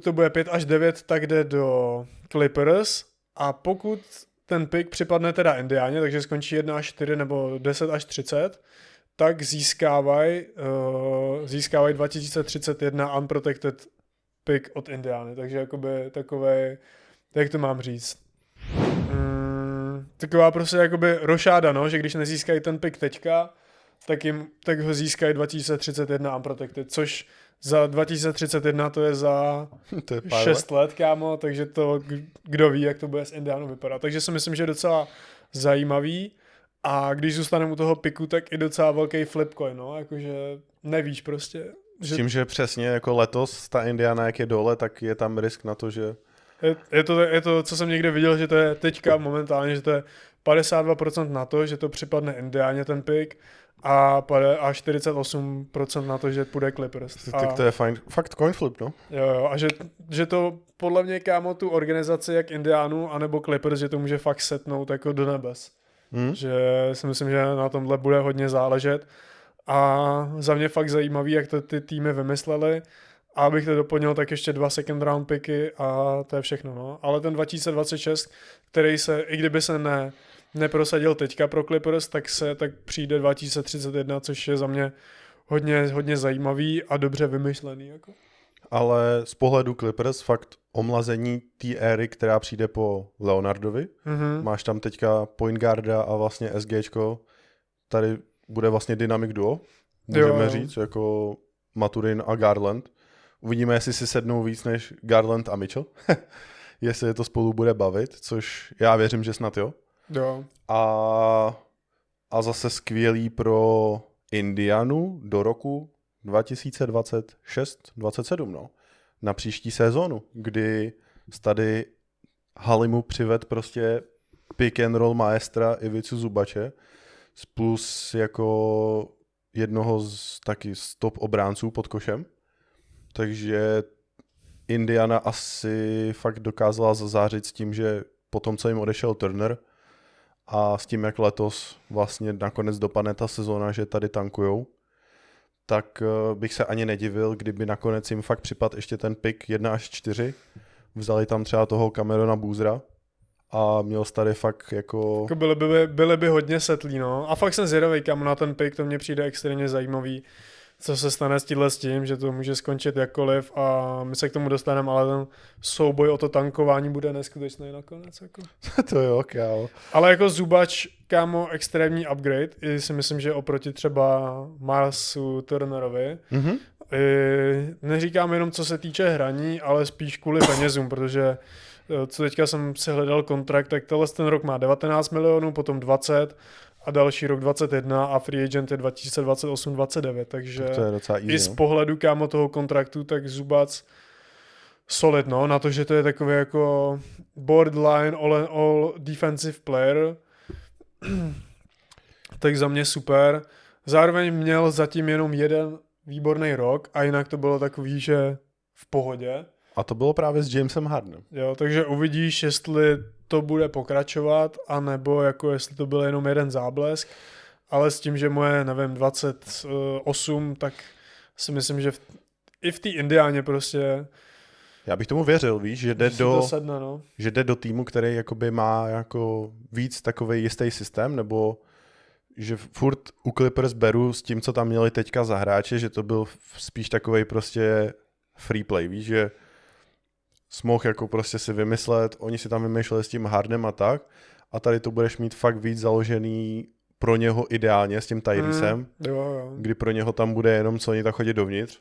to bude 5 až 9, tak jde do Clippers. A pokud ten pick připadne teda Indiáně, takže skončí 1 až 4 nebo 10 až 30, tak získávají 2031 unprotected pick od Indiány. Takže jakoby takovej, jak to mám říct, taková prostě jakoby rošáda, no, že když nezískají ten pick teďka, tak ho získají 2031 unprotected, což za 2031 to je za To je 6 let, kámo, takže to kdo ví, jak to bude s Indianou vypadat. Takže si myslím, že je docela zajímavý a když zůstaneme u toho piku, tak i docela velký flipcoin, no, jakože nevíš prostě. S tím, že přesně jako letos ta Indiana, jak je dole, tak je tam risk na to, že... Je to, co jsem někde viděl, že to je teďka momentálně, že to je 52% na to, že to připadne Indiáně ten pick a 48% na to, že půjde Clippers. Tak to je fajn, fakt coin flip, no. Jo, a že to podle mě, kámo, tu organizaci jak Indiánu anebo Clippers, že to může fakt setnout jako do nebes. Že si myslím, že na tomhle bude hodně záležet a za mě fakt zajímavý, jak to ty týmy vymysleli. A abych to doplnil, tak ještě 2 second round picky a to je všechno. No. Ale ten 2026, který se, i kdyby se neprosadil teďka pro Clippers, tak přijde 2031, což je za mě hodně zajímavý a dobře vymyšlený. Jako. Ale z pohledu Clippers fakt omlazení té éry, která přijde po Leonardovi. Máš tam teďka point guarda a vlastně SGčko. Tady bude vlastně dynamic duo, můžeme říct, jako Maturin a Garland. Uvidíme, jestli si sednou víc než Garland a Mitchell. Jestli je to spolu bude bavit, což já věřím, že snad jo. A zase skvělý pro Indianu do roku 2026-27, no. Na příští sezónu, kdy tady Halimu přived prostě pick and roll maestra Ivicu Zubače plus jako jednoho z top obránců pod košem. Takže Indiana asi fakt dokázala zazářit s tím, že po tom, co jim odešel Turner a s tím, jak letos vlastně nakonec dopadne ta sezóna, že tady tankujou, tak bych se ani nedivil, kdyby nakonec jim fakt připadl ještě ten pick 1 až 4. Vzali tam třeba toho Camerona Boozera a měl tady fakt jako byly by hodně setlí, no. A fakt jsem zvědavý, kam na ten pick, to mně přijde extrémně zajímavý, co se stane s tím, že to může skončit jakkoliv a my se k tomu dostaneme, ale ten souboj o to tankování bude neskutečný nakonec. Jako. To jo, kámo. Ale jako Zubač, kámo, extrémní upgrade, i si myslím, že oproti třeba Marsu Turnerovi, neříkám jenom co se týče hraní, ale spíš kvůli penězům, protože co teďka jsem si hledal kontrakt, tak ten rok má 19 milionů, potom 20 a další rok 21 a free agent je 2028-29, takže to je docela easy, i z pohledu, kámo, toho kontraktu, tak Zubac solid, no, na to, že to je takový jako borderline all defensive player, tak za mě super. Zároveň měl zatím jenom jeden výborný rok a jinak to bylo takový, že v pohodě. A to bylo právě s Jamesem Hardenem. Jo, takže uvidíš, jestli to bude pokračovat, anebo jako jestli to byl jenom jeden záblesk, ale s tím, že moje, nevím, 28, tak si myslím, že i v té Indiáně prostě... Já bych tomu věřil, víš, že jde do týmu, který jakoby má jako víc takovej jistý systém, nebo že furt u Clippers beru s tím, co tam měli teďka za hráče, že to byl spíš takovej prostě free play, víš, že smoh jako prostě si vymyslet, oni si tam vymýšleli s tím Hardem a tak a tady to budeš mít fakt víc založený pro něho ideálně s tím Tyresem, kdy pro něho tam bude jenom co oni tak chodit dovnitř.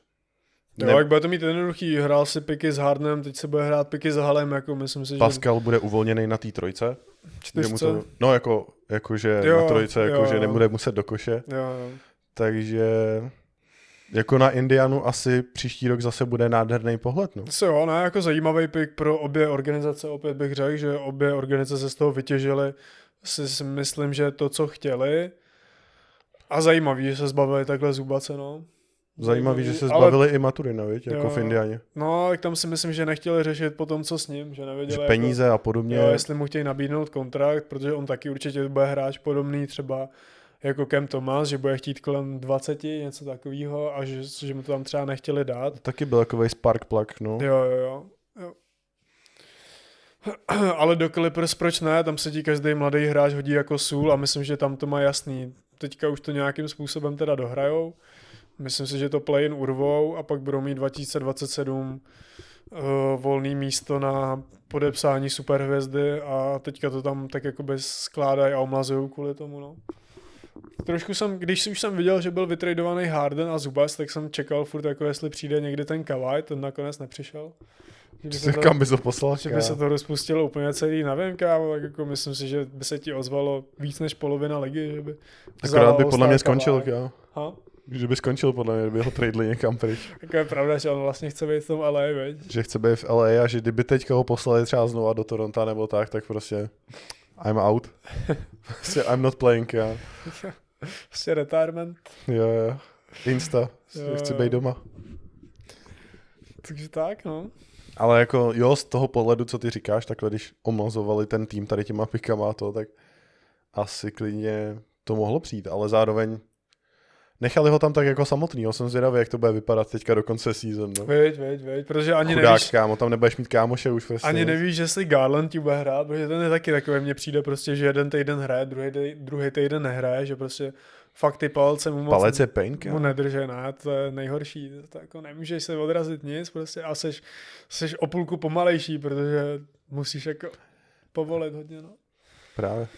Jo, jak bude to mít jednoduchý, hrál si piky s Hardem, teď se bude hrát piky s Halem, jako myslím si, Pascal bude uvolněný na té trojce. 4. No jakože na trojce, jakože nebude muset do koše. Jo. Takže jako na Indianu asi příští rok zase bude nádherný pohled. No. Jo, ne, jako zajímavý pick pro obě organizace, opět bych řekl, že obě organizace z toho vytěžily si myslím, že to, co chtěli a zajímavý, že se zbavili takhle Zubace, no. Zajímavý, že se zbavili i Maturina, viď, jako v Indiáně. No, tak tam si myslím, že nechtěli řešit potom, co s ním, že nevěděli, že peníze jako, a podobně. Jo, jestli mu chtějí nabídnout kontrakt, protože on taky určitě bude hráč podobný třeba jako Cam Thomas, že bude chtít kolem 20, něco takového a že mu to tam třeba nechtěli dát. Taky byl takovej spark plug, no. Jo. Ale do Clippers proč ne, tam se ti každý mladý hráč hodí jako sůl a myslím, že tam to má jasný. Teďka už to nějakým způsobem teda dohrajou. Myslím si, že to play-in urvou a pak budou mít 2027 volný místo na podepsání superhvězdy a teďka to tam tak jakoby skládají a omlazují kvůli tomu, no. Trošku když už jsem viděl, že byl vytradovaný Harden a Zubas, tak jsem čekal furt jako jestli přijde někdy ten Kawhi, ten nakonec nepřišel. Kam bys ho poslal? Že by se to rozpustilo úplně celý, nevím kámo, tak jako myslím si, že by se ti ozvalo víc než polovina ligy, že by akorát by podle mě skončil, kámo. Ha? Že by skončil podle mě, kdyby ho tradeli někam pryč. Tak je pravda, že on vlastně chce být v tom LA, veď? Že chce být v LA a že kdyby teďka ho poslali třeba znova do Toronto nebo tak prostě I'm out. Prostě I'm not playing, já. Prostě retirement. Jo. Insta. Chci být doma. Takže tak, no. Ale jako jo, z toho pohledu, co ty říkáš, takhle když omlazovali ten tým tady těma pikama a to, tak asi klidně to mohlo přijít, ale zároveň nechali ho tam tak jako samotný, jsem zvědavý, jak to bude vypadat teďka do konce season. No. Veď, protože ani chudák, nevíš... kámo, tam nebudeš mít kámoše už prostě. Ani nevíš, jestli Garland ti bude hrát, protože ten je taky takový, mně přijde prostě, že jeden týden hraje, druhý týden nehraje, že prostě fakt ty palce mu moc palec je pain, mu nedrže, ne, to je nejhorší, to jako nemůžeš se odrazit nic prostě a seš o půlku pomalejší, protože musíš jako povolit hodně, no. Právě.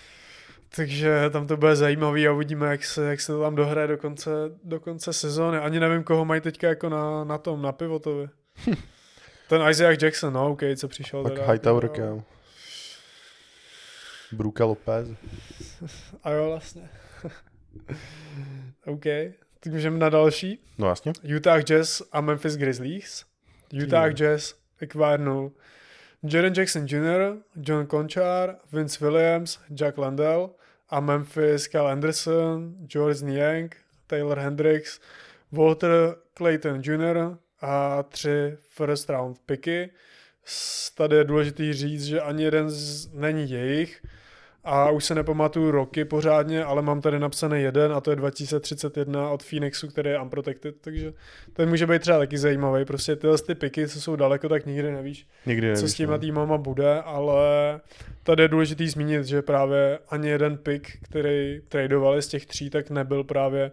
Takže tam to bude zajímavý a uvidíme, jak se to tam dohraje do konce sezóny. Ani nevím, koho mají teďka jako na pivotovi. Ten Isaiah Jackson, no OK, co přišel. Tak teda. Hightower, kámo. Bruka Lopez. A jo, vlastně. OK, tak můžeme na další. No jasně. Utah Jazz a Memphis Grizzlies. Utah Jazz ekvárnou Jaren Jackson Jr., John Conchar, Vince Williams, Jack Landell a Memphis Kyle Anderson, George Niang, Taylor Hendricks, Walter Clayton Jr. a 3 first round picky. Tady je důležitý říct, že ani jeden není jejich a už se nepamatuju roky pořádně, ale mám tady napsaný jeden a to je 2031 od Phoenixu, který je unprotected, takže ten může být třeba taky zajímavý. Prostě tyhle ty piky, co jsou daleko, tak nikdy nevíš, co s těma týmama bude, ale tady je důležitý zmínit, že právě ani jeden pick, který tradovali z těch 3, tak nebyl právě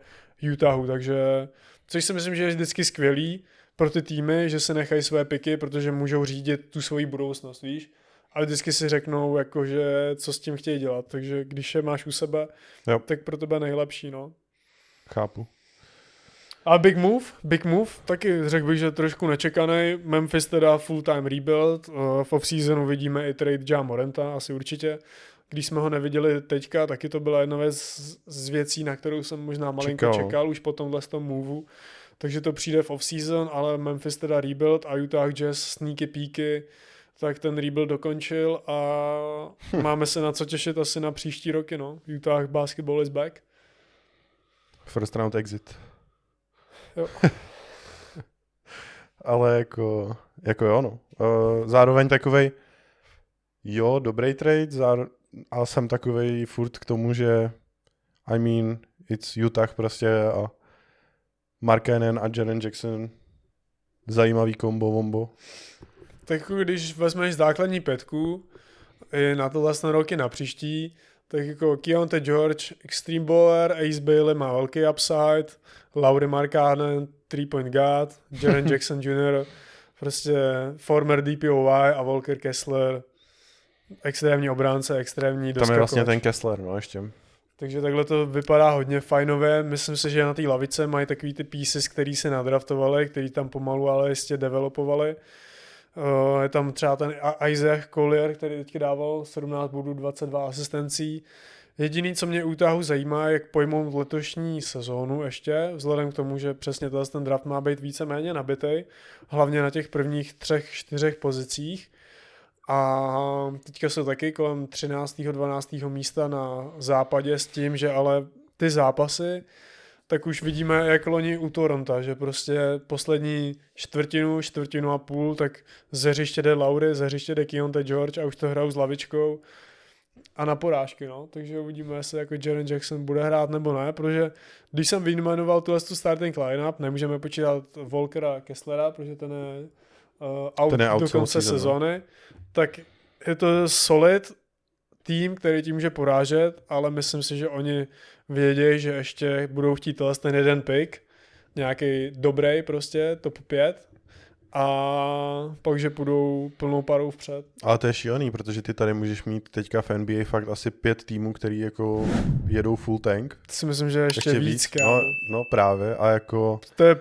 Utahu, takže což si myslím, že je vždycky skvělý pro ty týmy, že se nechají své piky, protože můžou řídit tu svoji budoucnost, víš? Ale vždycky si řeknou, jakože, co s tím chtějí dělat. Takže když je máš u sebe, tak pro tebe nejlepší, no. Chápu. A big move, taky řekl bych, že trošku nečekaný. Memphis teda full-time rebuild. V off-seasonu vidíme i trade Ja Moranta, asi určitě. Když jsme ho neviděli teďka, taky to byla jedna věc z věcí, na kterou jsem možná malinko čekal už po tomhle tom moveu. Takže to přijde v off-season, ale Memphis teda rebuild a Utah Jazz sneaky peaky, tak ten rebuild dokončil a máme se na co těšit asi na příští roky, no. Utah basketball is back. First round exit. Jo. Ale jako jo, no. Zároveň takovej, jo, dobrý trade, a jsem takovej furt k tomu, že I mean, it's Utah prostě a Markkanen a Jaren Jackson, zajímavý kombo. Tak když vezmeš základní 5 i na tohle roky na příští, tak jako Keontae George, extreme baller, Ace Bailey má velký upside, Lauri Markkanen, 3-point guard, Jaren Jackson Jr., prostě former DPOY a Walker Kessler, extrémní obránce, extrémní doskakovač. Tam je vlastně ten Kessler, no ještě. Takže takhle to vypadá hodně fajnově. Myslím si, že na té lavice mají takový ty pieces, který se nadraftovali, který tam pomalu ale jistě developovali. Je tam třeba ten Isaac Collier, který teďka dával 17 bodů, 22 asistencí. Jediný, co mě Utahu zajímá, jak pojmout letošní sezónu ještě, vzhledem k tomu, že přesně ten draft má být víceméně nabitej, hlavně na těch prvních 3-4 pozicích. A teďka jsou taky kolem 13. 12. místa na západě s tím, že ale ty zápasy, tak už vidíme, jak loni u Toronto, že prostě poslední čtvrtinu a půl, tak ze hřiště jde Lauri, ze hřiště jde Keontae George a už to hrajou s lavičkou. a na porážky, no. Takže uvidíme, jestli jako Jaren Jackson bude hrát nebo ne, protože když jsem vyjmenoval tu starting lineup, nemůžeme počítat Volkera Kesslera, protože ten je out do konce sezóny, tak je to solid tým, který tím může porážet, ale myslím si, že oni vědí, že ještě budou chtít ten jeden pick, nějaký dobrý prostě, top 5, a pak, že půjdou plnou parou vpřed. Ale to je šílený, protože ty tady můžeš mít teďka v NBA fakt asi 5 týmů, který jako jedou full tank. To si myslím, že ještě víc. No právě a jako... To je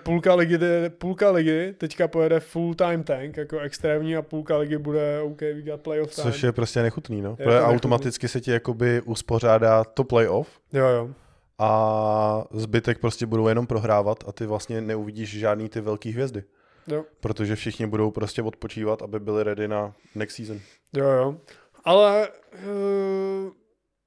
půlka ligy teďka pojede full time tank, jako extrémní, a půlka ligy bude OK, we got playoff time. Což je prostě nechutný, no. Protože automaticky se ti jakoby uspořádá to playoff. Jo. A zbytek prostě budou jenom prohrávat a ty vlastně neuvidíš žádný ty velký hvězdy. Jo. Protože všichni budou prostě odpočívat, aby byli ready na next season. Jo. Ale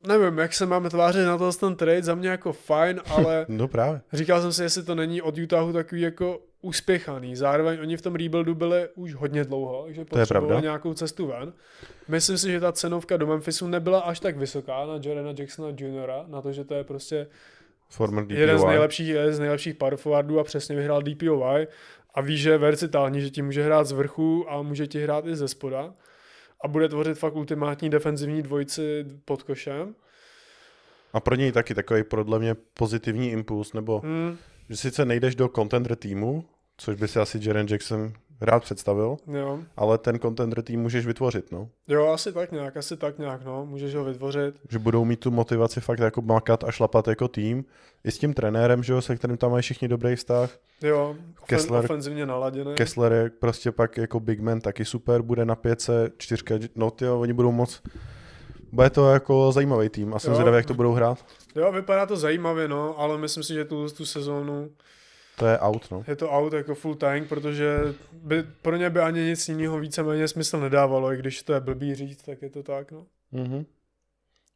nevím, jak se máme tvářit na ten trade, za mě jako fajn, ale no právě. Říkal jsem si, jestli to není od Utahu takový jako uspěchaný. Zároveň oni v tom rebuildu byli už hodně dlouho, takže potřebovali nějakou cestu ven. Myslím si, že ta cenovka do Memphisu nebyla až tak vysoká na Jarena Jacksona Jr., na to, že to je prostě jeden z nejlepších power forwardů a přesně vyhrál DPOY a ví, že je versatální, že ti může hrát z vrchu a může ti hrát i ze spoda a bude tvořit fakt ultimátní defenzivní dvojici pod košem. A pro něj taky takový podle mě pozitivní impuls, nebo že sice nejdeš do contender týmu, což by si asi Jaren Jackson rád představil, jo. Ale ten contender tým můžeš vytvořit, no. Jo, asi tak nějak, no, můžeš ho vytvořit. Že budou mít tu motivaci fakt jako makat a šlapat jako tým. I s tím trenérem, že jo, se kterým tam mají všichni dobrý vztah. Jo, ofenzivně naladěný. Kessler je prostě pak jako big man taky super, bude na 5, 4, no tyjo, oni budou moc... Bude to jako zajímavý tým a jsem zvědavý, jak to budou hrát. Jo, vypadá to zajímavě, no, ale myslím si, že tu sezónu to je out, no. Je to out jako full tank, protože pro ně by ani nic jiného víceméně smysl nedávalo, i když to je blbý říct, tak je to tak, no.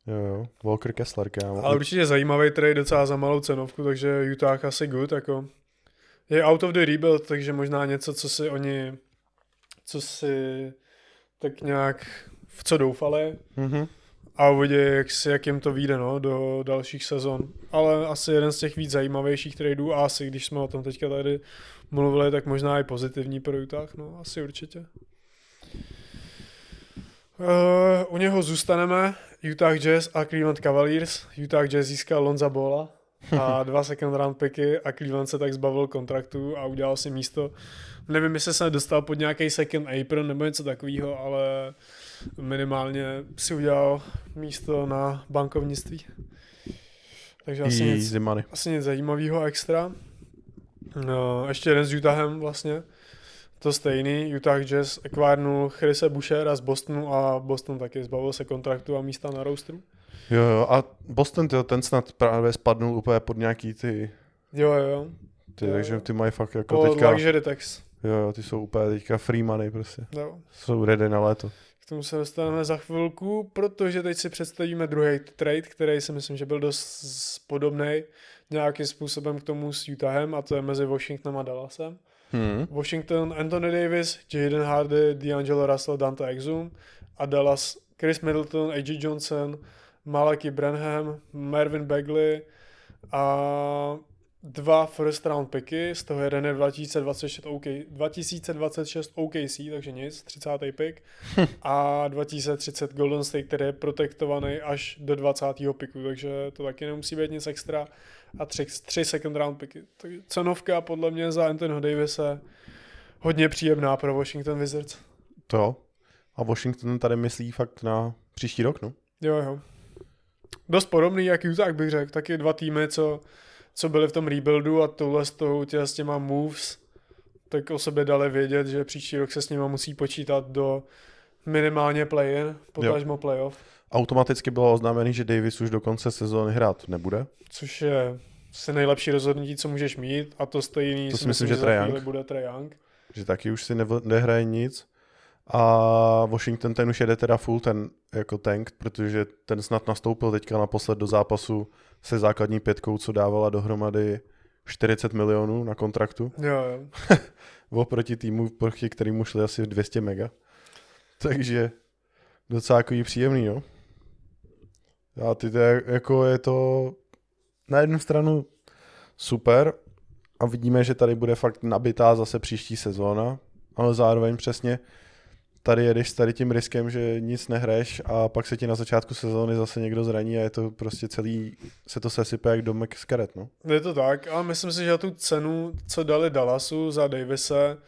Jo, Walker Kessler, kámo. Ale určitě zajímavý trade docela za malou cenovku, takže Utah asi good, jako. Je out of the rebuild, takže možná něco, co si tak nějak v co doufali. A uvidí, jak jim to vyjde, no, do dalších sezon. Ale asi jeden z těch víc zajímavějších tradeů a asi, když jsme o tom teďka tady mluvili, tak možná i pozitivní pro Utah, no, asi určitě. U něho zůstaneme. Utah Jazz a Cleveland Cavaliers. Utah Jazz získal Lonza Balla a 2 second round picky a Cleveland se tak zbavil kontraktu a udělal si místo. Nevím, jestli se dostal pod nějaký second apron nebo něco takového, ale minimálně si udělal místo na bankovnictví. Takže asi nic zajímavého extra. No, ještě jeden s Utahem vlastně. To stejný. Utah Jazz akvárnul Chrisse Bouchera z Bostonu a Boston taky zbavil se kontraktu a místa na rosteru. Jo, a Boston, ten snad právě spadnul úplně pod nějaký ty... Jo. Takže ty mají fakt jako pod teďka... Luxury tax. Jo, ty jsou úplně teďka free money prostě. Jo. Jsou ready na léto. K tomu se dostaneme za chvilku, protože teď si představíme druhý trade, který si myslím, že byl dost podobný nějakým způsobem k tomu s Utahem, a to je mezi Washingtonem a Dallasem. Washington Anthony Davis, Jaden Hardy, D'Angelo Russell, Dante Exum a Dallas Chris Middleton, A.J. Johnson, Malachi Branham, Marvin Bagley a 2 first round picky, z toho jeden je 2026 OKC, takže nic, 30. pick a 2030 Golden State, který je protektovaný až do 20. picku, takže to taky nemusí být nic extra a 3 second round picky. Takže cenovka podle mě za Anthonyho Davise hodně příjemná pro Washington Wizards. To jo. A Washington tady myslí fakt na příští rok, no? Jo. Dost podobný jak Utah, bych řekl. Taky 2 týmy, co byli v tom rebuildu a s těma moves, tak o sobě dali vědět, že příští rok se s nima musí počítat do minimálně play-in, potažmo playoff. Automaticky bylo oznámený, že Davis už do konce sezóny hrát nebude. Což je asi nejlepší rozhodnutí, co můžeš mít, a to stejný si myslím, že Trae Young bude Trae Young. Že taky už si nehraje nic. A Washington ten už jede teda full ten jako tank, protože ten snad nastoupil teďka naposled do zápasu se základní 5, co dávala dohromady 40 milionů na kontraktu. Jo. Oproti týmu, proti kterýmu šli asi 200 mega. Takže docela jako příjemný, no. A ty to jako je to na jednu stranu super a vidíme, že tady bude fakt nabitá zase příští sezóna, ale zároveň přesně tady jedeš s tady tím riskem, že nic nehraješ a pak se ti na začátku sezóny zase někdo zraní a je to prostě celý, se to sesype jak domek z karet, no. Je to tak, ale myslím si, že tu cenu, co dali Dallasu za Davise,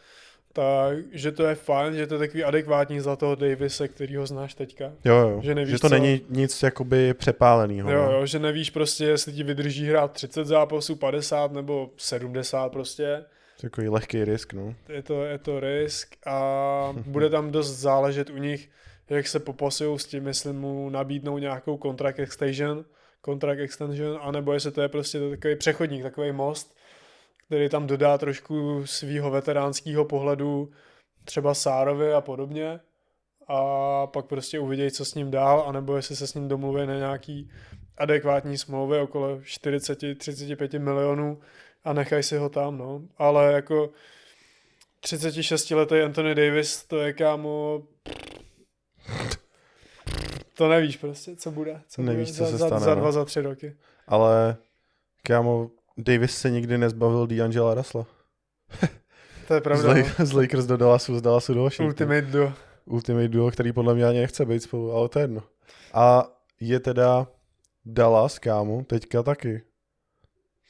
tak, že to je fajn, že to je takový adekvátní za toho Davise, který ho znáš teďka. Jo, Že nevíš, že to co... není nic jakoby přepálenýho. Jo, no. jo, že nevíš prostě, jestli ti vydrží hrát 30 zápasů, 50 nebo 70 prostě. Takový lehký risk, no. Je to risk a bude tam dost záležet u nich, jak se popasují s tím, jestli mu nabídnou nějakou contract extension, anebo jestli to je prostě takový přechodník, takový most, který tam dodá trošku svýho veteránského pohledu, třeba Sárovi a podobně, a pak prostě uvidějí, co s ním dál, anebo jestli se s ním domluví na nějaký adekvátní smlouvy okolo 40-35 milionů a nechají si ho tam, no. Ale jako 36-letý Anthony Davis, to je, kámo, to nevíš prostě, co bude. Nevíš, bude co se za stane, 2, no. za 3 roky. Ale, kámo, Davis se nikdy nezbavil D'Angela Russella. To je pravda. Z Lakers do Dallasu, z Dallasu do Washingtonu. Ultimate Duo, který podle mě ani nechce být spolu, ale to je jedno. A je teda Dallas, kámo, teďka taky.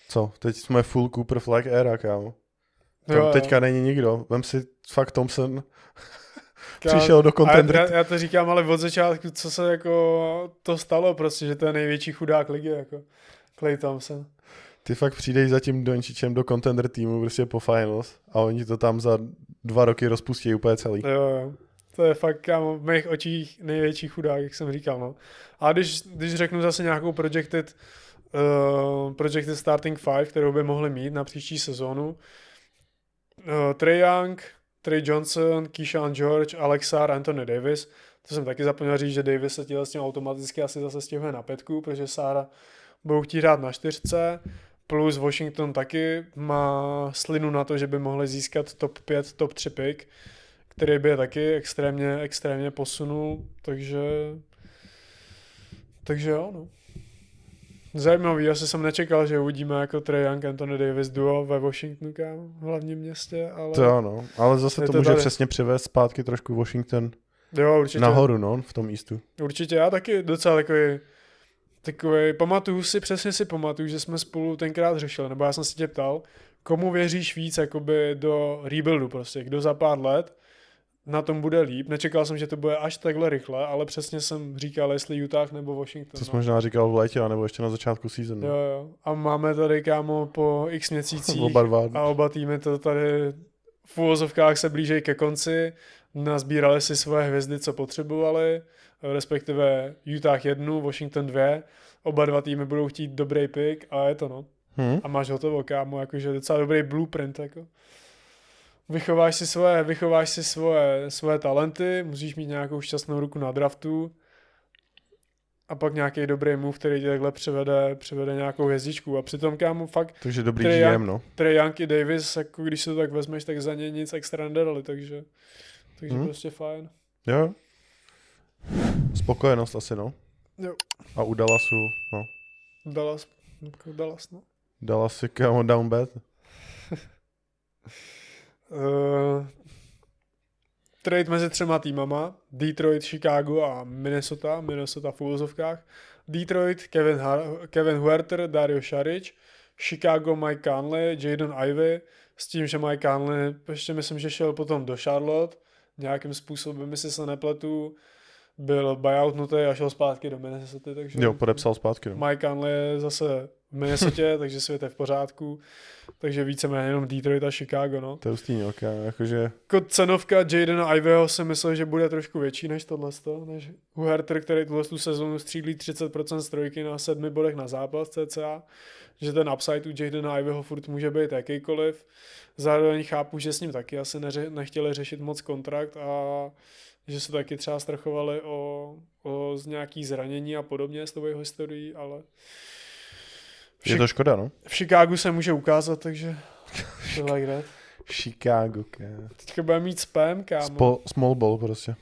Co? Teď jsme full Cooper Flag era, kámo. Tam teďka není nikdo. Vem si fakt Thompson přišel do contender. Já to říkám, ale od začátku, co se jako to stalo prostě, že to je největší chudák ligy, jako Klay Thompson. Ty fakt přijdeš za tím Dončičem do contender týmu prostě po finals a oni to tam za 2 roky rozpustí úplně celý. Jo. To je fakt, kámo, v mých očích největší chudák, jak jsem říkal, no. A když řeknu zase nějakou projected starting five, kterou by mohli mít na příští sezónu, Trae Young, Trey Johnson, Keyshawn George, Alex Sarr, Anthony Davis. To jsem taky zapomněl říct, že Davis se s tím automaticky asi zase stěhuje na 5, protože Sarra budou chtít hrát na 4, plus Washington taky má slinu na to, že by mohli získat top 5, top 3 pick, který by je taky extrémně posunul, takže jo, no. Zajímavý, asi jsem nečekal, že uvidíme jako Trae Young, Anthony Davis duo ve Washingtonu, kámo, v hlavním městě, ale... To ano, ale zase to může tady přesně přivést zpátky trošku Washington nahoru, no, v tom Eastu. Určitě, já taky docela takový, přesně si pamatuju, že jsme spolu tenkrát řešili, nebo já jsem si tě ptal, komu věříš víc, jakoby do rebuildu prostě, kdo za pár let na tom bude líp. Nečekal jsem, že to bude až takhle rychle, ale přesně jsem říkal, jestli Utah nebo Washington. To jsi možná říkal v létě, nebo ještě na začátku sezóny. Jo. A máme tady, kámo, po x měsících a oba týmy to tady v uvozovkách se blížejí ke konci. Nazbírali si svoje hvězdy, co potřebovali, respektive Utah 1, Washington 2. Oba dva týmy budou chtít dobrý pick a je to, no. A máš hotovo, kámo, jakože docela dobrý blueprint, jako. Vychováš si svoje talenty, musíš mít nějakou šťastnou ruku na draftu a pak nějaký dobrý move, který tě takhle převede nějakou hvězdičku. A přitom, kámo, fakt... Takže dobrý GM, no. Trae Young i Davis, jako když se to tak vezmeš, tak za ně nic extra nedali, takže prostě fajn. Jo. Spokojenost asi, no. Jo. A u Dallasu, no. Dallas, no. Dallas je kámo down bad. Trade mezi 3 týmama, Detroit, Chicago a Minnesota v uvozovkách. Detroit, Kevin Huerter, Dario Saric, Chicago, Mike Conley, Jaden Ivey, s tím, že Mike Conley ještě myslím, že šel potom do Charlotte, nějakým způsobem, jestli se nepletu, byl buyoutnutý a šel zpátky do Minnesota, takže... Jo, podepsal zpátky, no. Mike Conley je zase v Minnesotě, takže svět je v pořádku, takže víceméně jenom Detroit a Chicago, no. To je hustý, ok, jakože... Jako cenovka Jadena Iveyho si myslel, že bude trošku větší než tohleto, než Huerter, který tu sezónu střílí 30% z trojky na 7 bodech na zápas cca, že ten upside u Jadena Iveyho furt může být jakýkoliv. Zároveň chápu, že s ním taky asi nechtěli řešit moc kontrakt a že se taky třeba strachovali o z nějaký zranění a podobně s tou jeho historií, ale... Je to škoda, no? V Chicagu se může ukázat, takže... like that. Chicago, kámo. Teďka bude mít spam, kámo. Small ball prostě.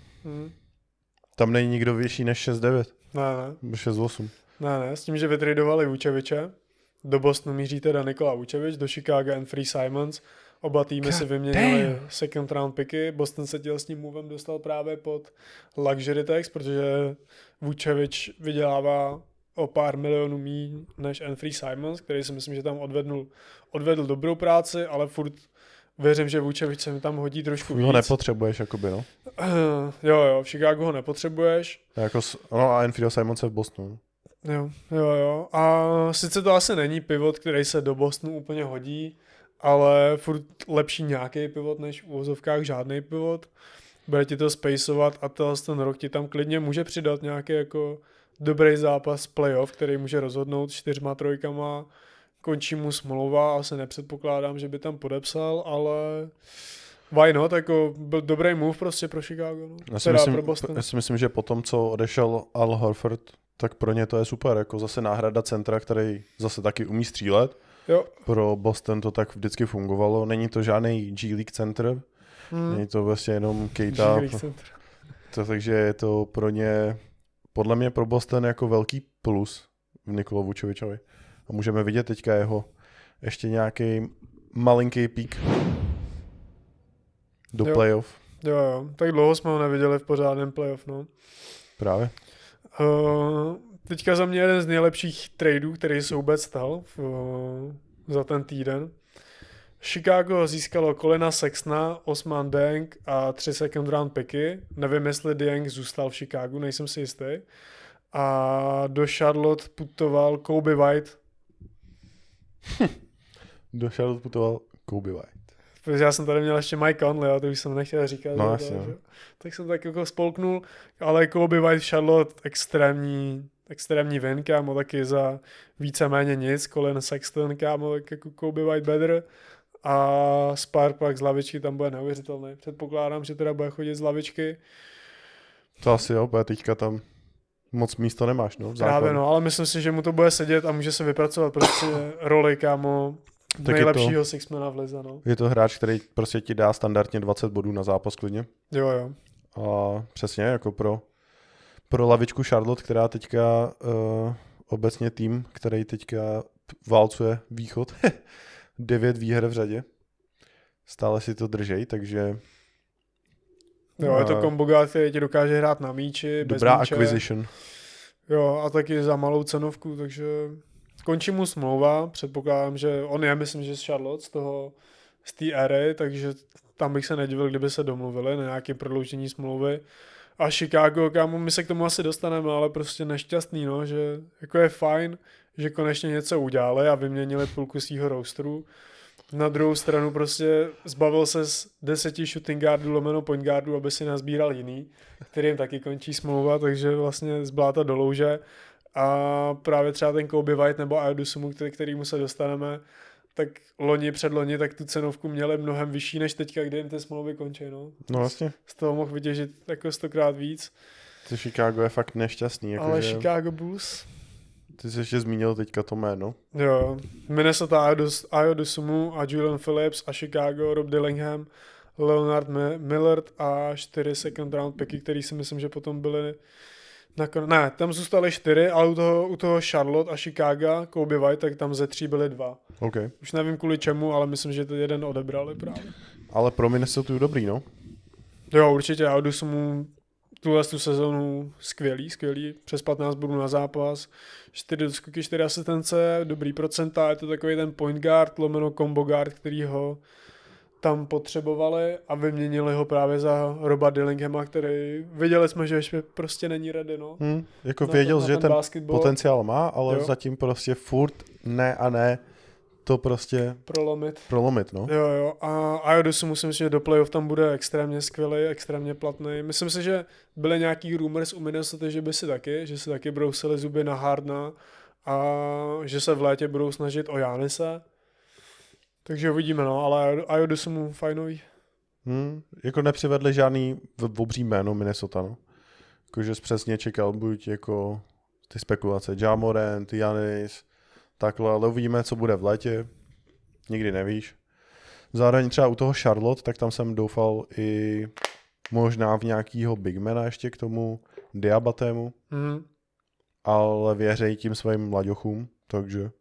Tam není nikdo vyšší než 6'9". Ne. 6'8". Ne, s tím, že vytradovali Vučeviče. Do Bostonu míří teda Nikola Vučevič, do Chicago Anthony Simons. Oba týmy si vyměnili second round picky. Boston se s tím movem dostal právě pod luxury tax, protože Vučevič vydělává o pár milionů míň než Anthony Simons, který si myslím, že tam odvedl dobrou práci, ale furt věřím, že Vučevič se mi tam hodí trošku víc. Ho nepotřebuješ, jakoby, no. Jo, v Chicagu ho nepotřebuješ. No a Anthony Simons je v Bostonu. Jo. A sice to asi není pivot, který se do Bostonu úplně hodí, ale furt lepší nějaký pivot, než v uvozovkách žádný pivot. Bude ti to spacovat a ten rok ti tam klidně může přidat nějaký jako dobrý zápas playoff, který může rozhodnout 4-3, končí mu smlouva, asi nepředpokládám, že by tam podepsal, ale why not, jako byl dobrý move prostě pro Chicago, no. Já si myslím, že po tom, co odešel Al Horford, tak pro ně to je super, jako zase náhrada centra, který zase taky umí střílet. Jo. Pro Boston to tak vždycky fungovalo, není to žádný G League center, není to vlastně jenom Keita, takže je to pro ně, podle mě pro Boston jako velký plus v Nikolo Vučevičovi. A můžeme vidět teďka jeho ještě nějaký malinký pík do playoff. Jo, tak dlouho jsme ho neviděli v pořádném playoff, no. Právě. Teďka za mě jeden z nejlepších tradeů, který se vůbec stal za ten týden. Chicago získalo Colina Sextona, Osman Dieng a 3 second round picky. Nevím, jestli Dieng zůstal v Chicagu, nejsem si jistý. A do Charlotte putoval Kobe White. Do Charlotte putoval Kobe White. Protože já jsem tady měl ještě Mike Conley, a to už jsem nechtěl říkat. No, tak jsem tak jako spolknul, ale Kobe White Charlotte extrémní win, kámo, taky za víceméně nic. Colin Sexton, kámo, tak jako Kobe White better. A Spar pak z lavičky tam bude neuvěřitelný. Předpokládám, že teda bude chodit z lavičky. To asi jo, bude teďka tam moc místo nemáš, no. Právě no, ale myslím si, že mu to bude sedět a může se vypracovat prostě roli, kámo, nejlepšího sixmana v lize, no. Je to hráč, který prostě ti dá standardně 20 bodů na zápas klidně. Jo. A přesně, jako pro lavičku Charlotte, která teďka obecně tým, který teďka válcuje východ, 9 výher v řadě. Stále si to držej, takže... Jo, je to combo guard, který ti dokáže hrát na míči, dobrá bez míče. acquisition. Jo, a taky za malou cenovku, takže končí mu smlouva, předpokládám, že on je, myslím, že z Charlotte, z té éry, takže tam bych se nedivil, kdyby se domluvili na nějaké prodloužení smlouvy. A Chicago, kámo, my se k tomu asi dostaneme, ale prostě nešťastný, no, že jako je fajn, že konečně něco udělali a vyměnili půlku svýho rosteru. Na druhou stranu prostě zbavil se z 10 shooting guardů lomeno point guardů, aby si nazbíral jiný, kterým taky končí smlouva, takže vlastně z bláta do louže. A právě třeba ten Kobe White nebo Ayodosumu, kterýmu se dostaneme, tak předloni, tak tu cenovku měli mnohem vyšší než teďka, kdy jim ty smlouvy končí. No vlastně. Z toho mohl vytěžit jako 100krát víc. To Chicago je fakt nešťastný. Jako ale že... Chicago Bulls... Ty jsi ještě zmínil teďka to jméno. Jo, Minnesota Ayodosumu a Julian Phillips a Chicago Rob Dillingham, Leonard Millard a 4 second round picky, který si myslím, že potom byly ne, tam zůstaly 4, ale u toho Charlotte a Chicago, Kobe White, tak tam ze 3 byly 2. Okay. Už nevím kvůli čemu, ale myslím, že to jeden odebrali právě. Ale pro Minnesota dobrý, no? Jo, určitě, Ayodosumu tu sezonu skvělý, přes 15 bodů na zápas, 4 doskoky, 4 asistence, dobrý procenta, je to takový ten point guard, lomeno combo guard, který ho tam potřebovali a vyměnili ho právě za Roba Dillinghama, který viděli jsme, že ještě prostě není ready, no. Jako věděl, že ten basketball potenciál má, ale jo. Zatím prostě furt ne to prostě prolomit, no. Jo. A Ayodosumu si myslím, že do playoff tam bude extrémně skvělý, extrémně platný. Myslím si, že byly nějaký rumors u Minnesota, že si taky brousili zuby na Hardna a že se v létě budou snažit o Janise. Takže uvidíme, no, ale Ayodosumu fajnový. Jako nepřivedli žádný obří jméno Minnesota, no. Jakože jsi přesně čekal buď jako ty spekulace Ja Morant, Giannis, takhle, ale uvidíme, co bude v létě. Nikdy nevíš. Zároveň třeba u toho Charlotte, tak tam jsem doufal i možná v nějakýho bigmana ještě k tomu Diabatému. ale věří tím svým mlaďochům, takže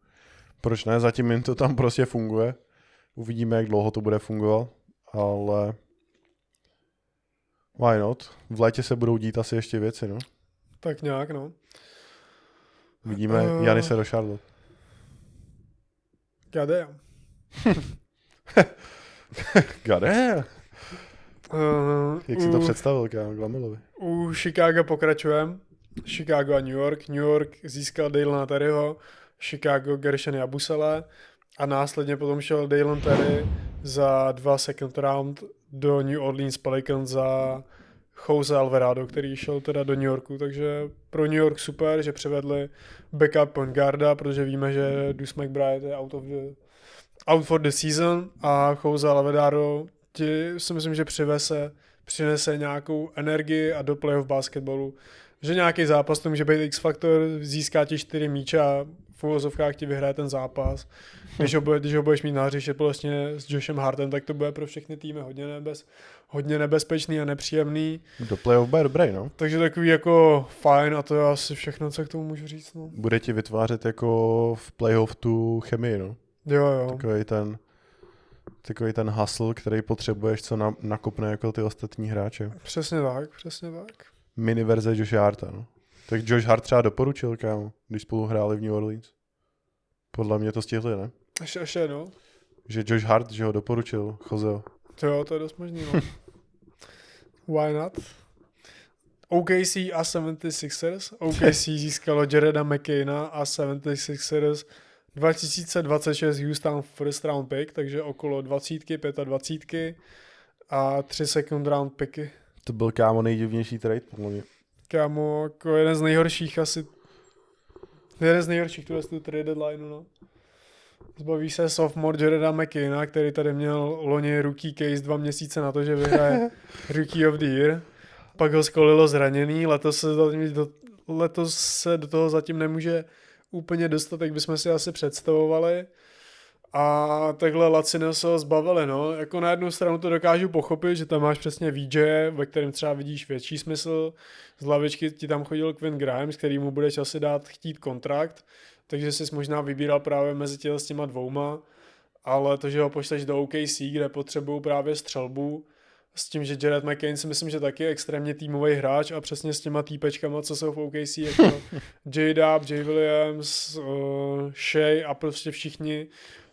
proč ne, zatím jim to tam prostě funguje. Uvidíme, jak dlouho to bude fungovat, ale why not? V létě se budou dít asi ještě věci, no. Tak nějak, no. Vidíme Janise do Charlotte. Goddamn. Goddamn. Jak si to představil, kámo, Glamilovi? U Chicago pokračujeme. Chicago a New York. New York získal Dylana Terryho, Chicago Gershon Yabusele a následně potom šel Dylan Terry za 2 second round do New Orleans Pelicans za Jose Alvarado, který šel teda do New Yorku, takže pro New York super, že převedli backup point guarda, protože víme, že Deuce McBride je out for the season a Jose Alvarado ti si myslím, že přinese nějakou energii a do playoff basketbalu, že nějaký zápas to může být X-faktor, získá ti 4 míče a v uvozovkách ti vyhraje ten zápas. Když ho budeš mít na hřiště vlastně s Joshem Hartem, tak to bude pro všechny týmy hodně nebezpečný a nepříjemný. Do playoff bude dobrý, no. Takže takový jako fajn a to je asi všechno, co k tomu můžu říct. No. Bude ti vytvářet jako v playoff tu chemii, no. Jo. Takový ten hustle, který potřebuješ, co nakopne jako ty ostatní hráče. Přesně tak. Mini verze Josh Harta, no. Tak Josh Hart třeba doporučil, kámo, když spolu hráli v New Orleans. Podle mě to stihli, ne? Ještě, no. Že Josh Hart, že ho doporučil, Joseo. Jo, to je dost možný, no. Why not? OKC a 76ers. OKC získalo Jareda McCaina a 76ers 2026 Houston first round pick, takže okolo 20, 25 a 3 second round picky. To byl, kámo, nejdivnější trade, podle mě. Kámo, jako jeden z nejhorších tu trade deadline, no. Zbaví se sophomore Jareda McCaina, který tady měl loni rookie case 2 měsíce na to, že vyhraje Rookie of the Year. Pak ho skolilo zraněný, letos se do toho zatím nemůže úplně dostat, jak bychom si asi představovali. A takhle lacino se ho zbavili, no. Jako na jednu stranu to dokážu pochopit, že tam máš přesně VJ, ve kterém třeba vidíš větší smysl. Z lavičky ti tam chodil Quinn Grimes, který mu budeš asi chtít kontrakt, takže jsi možná vybíral právě mezi s těma dvouma, ale to, že ho pošleš do OKC, kde potřebují právě střelbu, s tím, že Jared McCain si myslím, že taky je extrémně týmový hráč a přesně s těma týpečkama, co jsou v OKC, jako J-Dub, J. Williams, Shea a prostě všichni,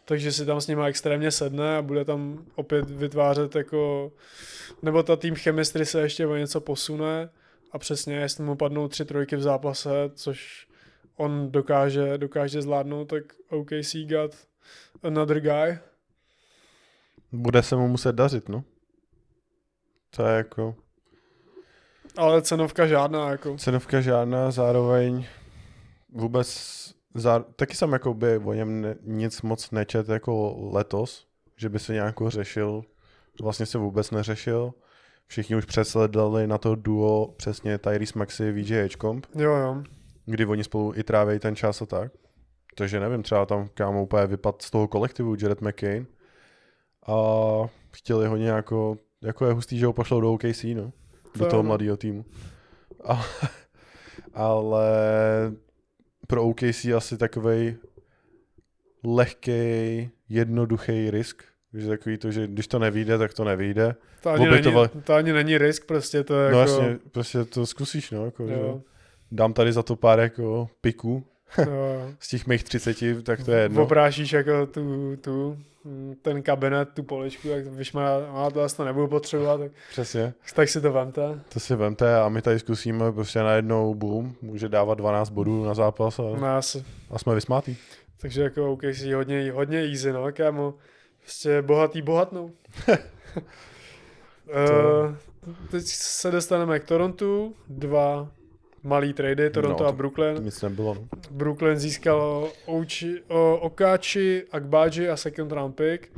takže si tam s nima extrémně sedne a bude tam opět vytvářet jako, nebo ta tým chemistry se ještě o něco posune a přesně, jestli mu padnou 3 trojky v zápase, což on dokáže zvládnout, tak OKC got another guy. Bude se mu muset dařit, no. To je jako... Ale cenovka žádná, jako. Cenovka žádná, zároveň vůbec... Taky jsem jako by o něm nic moc nečet jako letos, že by se nějak řešil. Vlastně se vůbec neřešil. Všichni už přesledali na to duo přesně Tyrese Maxey, VJ Edgecomb. Jo. Kdy oni spolu i trávějí ten čas a tak. Takže nevím, třeba tam kámo úplně vypad z toho kolektivu Jared McCain. A chtěli ho nějak jako je hustý, že ho pošlou do OKC, no. Do toho mladého týmu. Ale pro OKC asi takovej lehkej, jednoduchý risk. Že takový to, že když to nevyjde, tak to nevyjde. To ani není risk, prostě to je no jako... jasně, prostě to zkusíš, no. Jako, že dám tady za to pár jako piků. Z těch mých 30, tak to je jedno. Obrážíš jako ten kabinet, tu poličku, tak víš, to asi nebudu potřebovat. Tak, přesně. Tak si to vemte. To si vemte a my tady zkusíme prostě najednou boom, může dávat 12 bodů na zápas a jsme vysmátí. Takže jako OKC hodně easy, no, kámo. Prostě bohatnou. Teď se dostaneme k Torontu, 2 malý trady, Toronto a Brooklyn. Nic nebylo. No. Brooklyn získal Okachi, Agbaji a second round pick.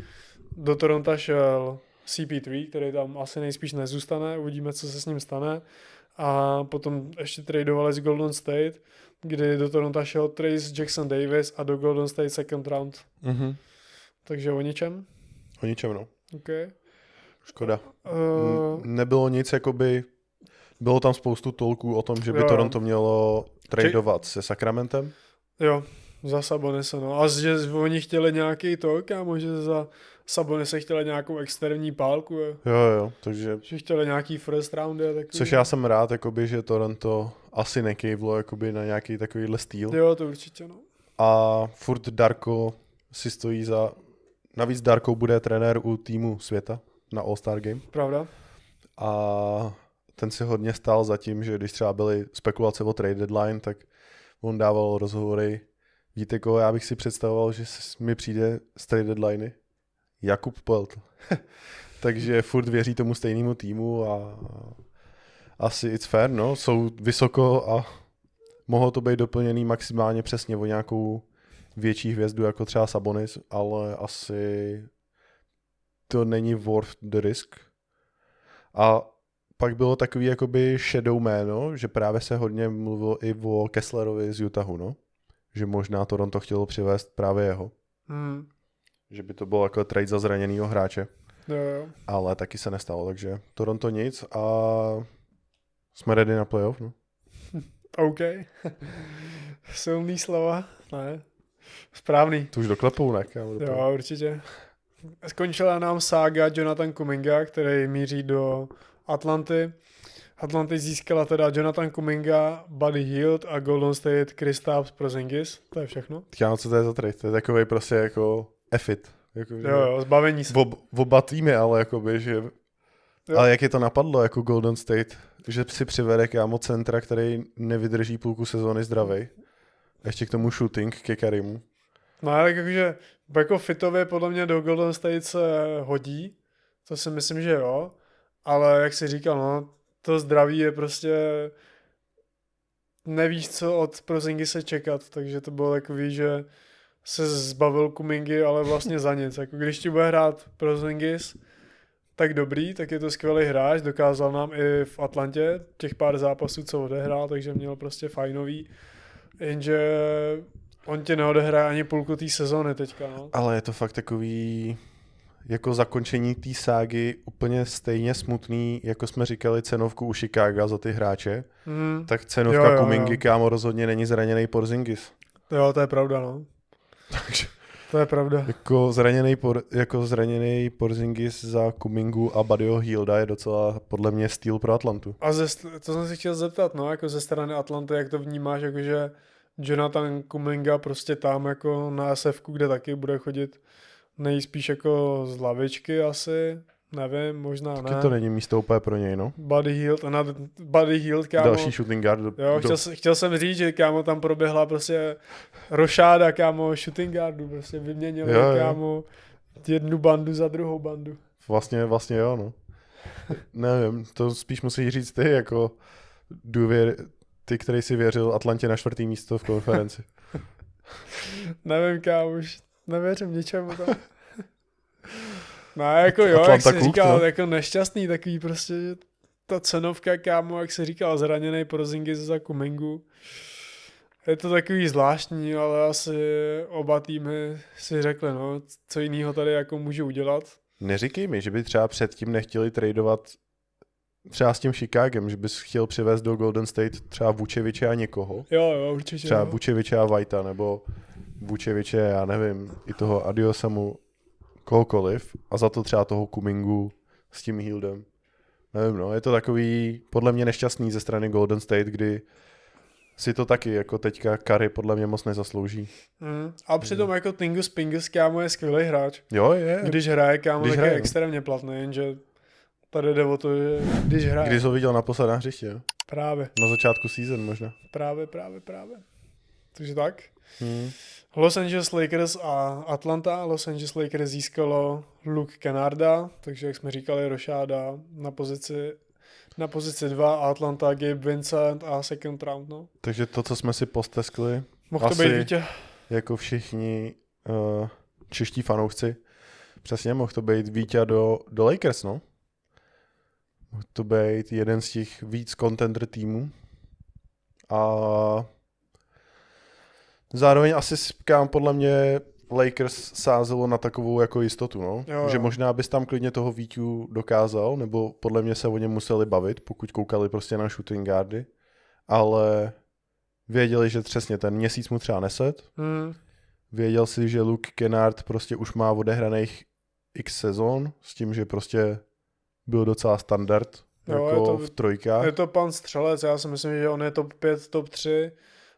Do Toronto šel CP3, který tam asi nejspíš nezůstane, uvidíme, co se s ním stane. A potom ještě tradovali z Golden State, kdy do Toronto šel Trace Jackson Davis a do Golden State second round. Mm-hmm. Takže o ničem? O ničem, no. Okay. Škoda. Nebylo nic, jakoby... Bylo tam spoustu tolků o tom, že by Jo. Toronto mělo tradovat se Sacramentem. Jo, za Sabonise, no. A že oni chtěli nějaký to, kámo, že za Sabonise chtěli nějakou externí pálku, jo. Jo, takže... Že chtěli nějaký first roundy a takový. Což já jsem rád, jakoby, že Toronto asi nekejvlo jakoby na nějaký takovýhle styl. Jo, to určitě, no. A furt Darko si stojí za... Navíc Darko bude trenér u týmu světa na All-Star Game. Pravda? A ten si hodně stál za tím, že když třeba byly spekulace o trade deadline, tak on dával rozhovory. Víte, koho já bych si představoval, že mi přijde z trade deadliny? Jakub Poeltl. Takže furt věří tomu stejnému týmu a asi it's fair, no. Jsou vysoko a mohlo to být doplněný maximálně přesně o nějakou větší hvězdu, jako třeba Sabonis, ale asi to není worth the risk. A pak bylo takový jakoby shadow jméno, že právě se hodně mluvilo i o Kesslerovi z Utahu, no. Že možná Toronto chtělo přivést právě jeho. Že by to bylo jako trade za zraněnýho hráče. Jo. Ale taky se nestalo, takže Toronto nic a jsme ready na playoff, no. OK. Silný slova, ne? Správný. To už doklepou, ne? Jo, určitě. Skončila nám sága Jonathan Kuminga, který míří do Atlanty. Atlanty získala teda Jonathan Kuminga, Buddy Hield a Golden State Kristaps Porzingis. To je všechno. Kámo, co to je za trade? To je takovej prostě jako effit. Jako, Jo, zbavení se. Oba týmy, ale jakoby, že... Jo. Ale jak je to napadlo jako Golden State, že si přivede kámo centra, který nevydrží půlku sezóny zdravej. Ještě k tomu shooting ke Karimu. No ale jakože jako fitově podle mě do Golden State se hodí. To si myslím, že jo. Ale jak jsi říkal, no, to zdraví je prostě... Nevíš, co od Porzingise čekat, takže to bylo takový, že se zbavil Kumingy, ale vlastně za nic. Jako když ti bude hrát Porzingis, tak dobrý, tak je to skvělý hráč, dokázal nám i v Atlantě těch pár zápasů, co odehrál, takže měl prostě fajnový, jenže on tě neodehraje ani půlku té sezóny teďka, no. Ale je to fakt takový jako zakončení té ságy úplně stejně smutný, jako jsme říkali cenovku u Chicaga za ty hráče, tak cenovka Kumingy, kámo, rozhodně není zraněný Porzingis. Jo, to je pravda, no. Takže to je pravda. Jako zraněný Porzingis za Kumingu a Buddyho Hielda je docela podle mě styl pro Atlantu. A to jsem si chtěl zeptat, no, jako ze strany Atlanty, jak to vnímáš, jakože Jonathan Kuminga prostě tam jako na SF-ku, kde taky bude chodit nejspíš jako z lavičky asi, nevím, možná taky ne. To není místo úplně pro něj, no. Buddy Hield, kámo. Další shooting guard. Jo, chtěl jsem říct, že kámo tam proběhla prostě rošáda, kámo, shooting guardu, prostě vyměnili, kámo, jednu bandu za druhou bandu. Vlastně jo, no. Nevím, to spíš musíš říct ty, jako ty, který si věřil Atlantě na 4. místo v konferenci. Nevím, kámo, už nevěřím ničemu tam. No jako jo, Atlanta jak jsi Cook, říkal, no. jako nešťastný takový prostě, že ta cenovka, kámo, jak jsi říkal, zraněnej Porzingis za Kumingu. Je to takový zvláštní, ale asi oba týmy si řekli, no, co jiného tady jako můžu udělat. Neříkej mi, že by třeba předtím nechtěli tradovat třeba s tím Chicagem, že bys chtěl přivést do Golden State třeba Vučeviče a někoho. Jo, určitě. Třeba jo. Vučeviče a Whitea, nebo Vučeviče, já nevím, i toho Adiosamu, kohokoliv, a za to třeba toho Kumingu s tím Hieldem. Nevím, no, je to takový podle mě nešťastný ze strany Golden State, kdy si to taky jako teďka Curry podle mě moc nezaslouží. A přitom jako Tingus Pingus, kámo, je skvělý hráč. Jo, je. Když hraje, kámo, Když tak hraje, je extrémně platný, jenže tady jde o to, že když hraje. Když ho viděl naposled na hřišti, jo? Právě. Na začátku season možná. Právě. Takže tak. Los Angeles Lakers a Atlanta. Los Angeles Lakers získalo Luke Kennarda, takže jak jsme říkali, rošáda na pozici 2 a Atlanta Gabe Vincent a second round, no. Takže to, co jsme si posteskli, Mohl to být vítěz. Jako všichni čeští fanoušci, přesně mohl to být vítěz do Lakers, no. Mohl to být jeden z těch víc contender týmů. A zároveň asi říkám, podle mě Lakers sázelo na takovou jako jistotu, no. Jo. Že možná bys tam klidně toho Víťu dokázal, nebo podle mě se o něm museli bavit, pokud koukali prostě na shooting guardy, ale věděli, že přesně ten měsíc mu třeba neset. Věděl si, že Luke Kennard prostě už má odehraných x sezon, s tím, že prostě byl docela standard jako v trojkách. Je to pan střelec, já si myslím, že on je top 5, top 3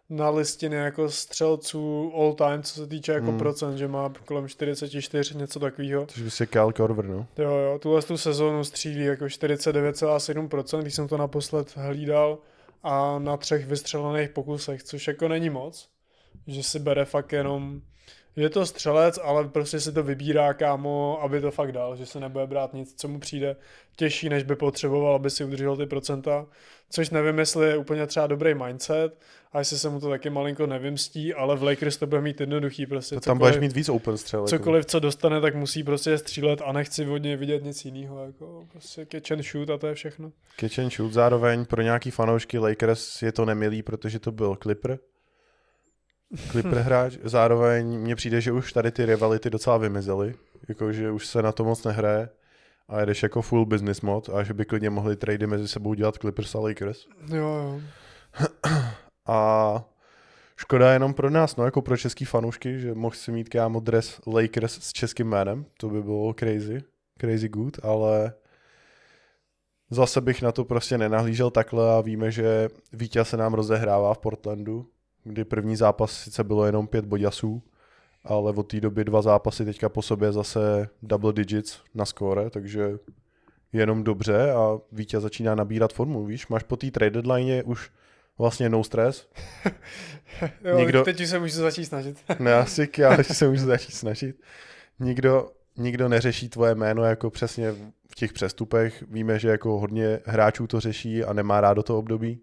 na listině jako střelců all time, co se týče jako procent, že má kolem 44, něco takového. Což by si Kyle Korver, no. Jo, tu sezónu střílí jako 49,7%, když jsem to naposled hlídal, a na 3 vystřelených pokusech, což jako není moc, že si bere fakt jenom, je to střelec, ale prostě si to vybírá, kámo, aby to fakt dal, že se nebude brát nic, co mu přijde těžší, než by potřeboval, aby si udržel ty procenta, což nevím, jestli je úplně třeba dobrý mindset, a jestli se mu to taky malinko nevymstí, ale v Lakers to bude mít jednoduchý, prostě to tam budeš mít víc open střel. Cokoliv, co dostane, tak musí prostě střílet a nechci od něj vidět nic jiného, jako prostě catch and shoot a to je všechno. Catch and shoot, zároveň pro nějaký fanoušky Lakers je to nemilý, protože to byl Clipper hráč, zároveň mně přijde, že už tady ty rivality docela vymizely, jakože už se na to moc nehraje a jedeš jako full business mod a že by klidně mohli trady mezi sebou dělat Clippers a Lakers. Jo. A škoda jenom pro nás, no jako pro český fanoušky, že mohl si mít kámo dres Lakers s českým jménem, to by bylo crazy good, ale zase bych na to prostě nenahlížel takhle a víme, že vítěz se nám rozehrává v Portlandu, kdy první zápas sice bylo jenom 5 bodasů, ale od té doby 2 zápasy teďka po sobě zase double digits na skóre, takže jenom dobře a vítěz začíná nabírat formu, víš, máš po té trade deadline už vlastně no stres. Jo, teď se můžu začít snažit. Ne, asi já se můžu začít snažit. Nikdo neřeší tvoje jméno jako přesně v těch přestupech. Víme, že jako hodně hráčů to řeší a nemá rád do toho období.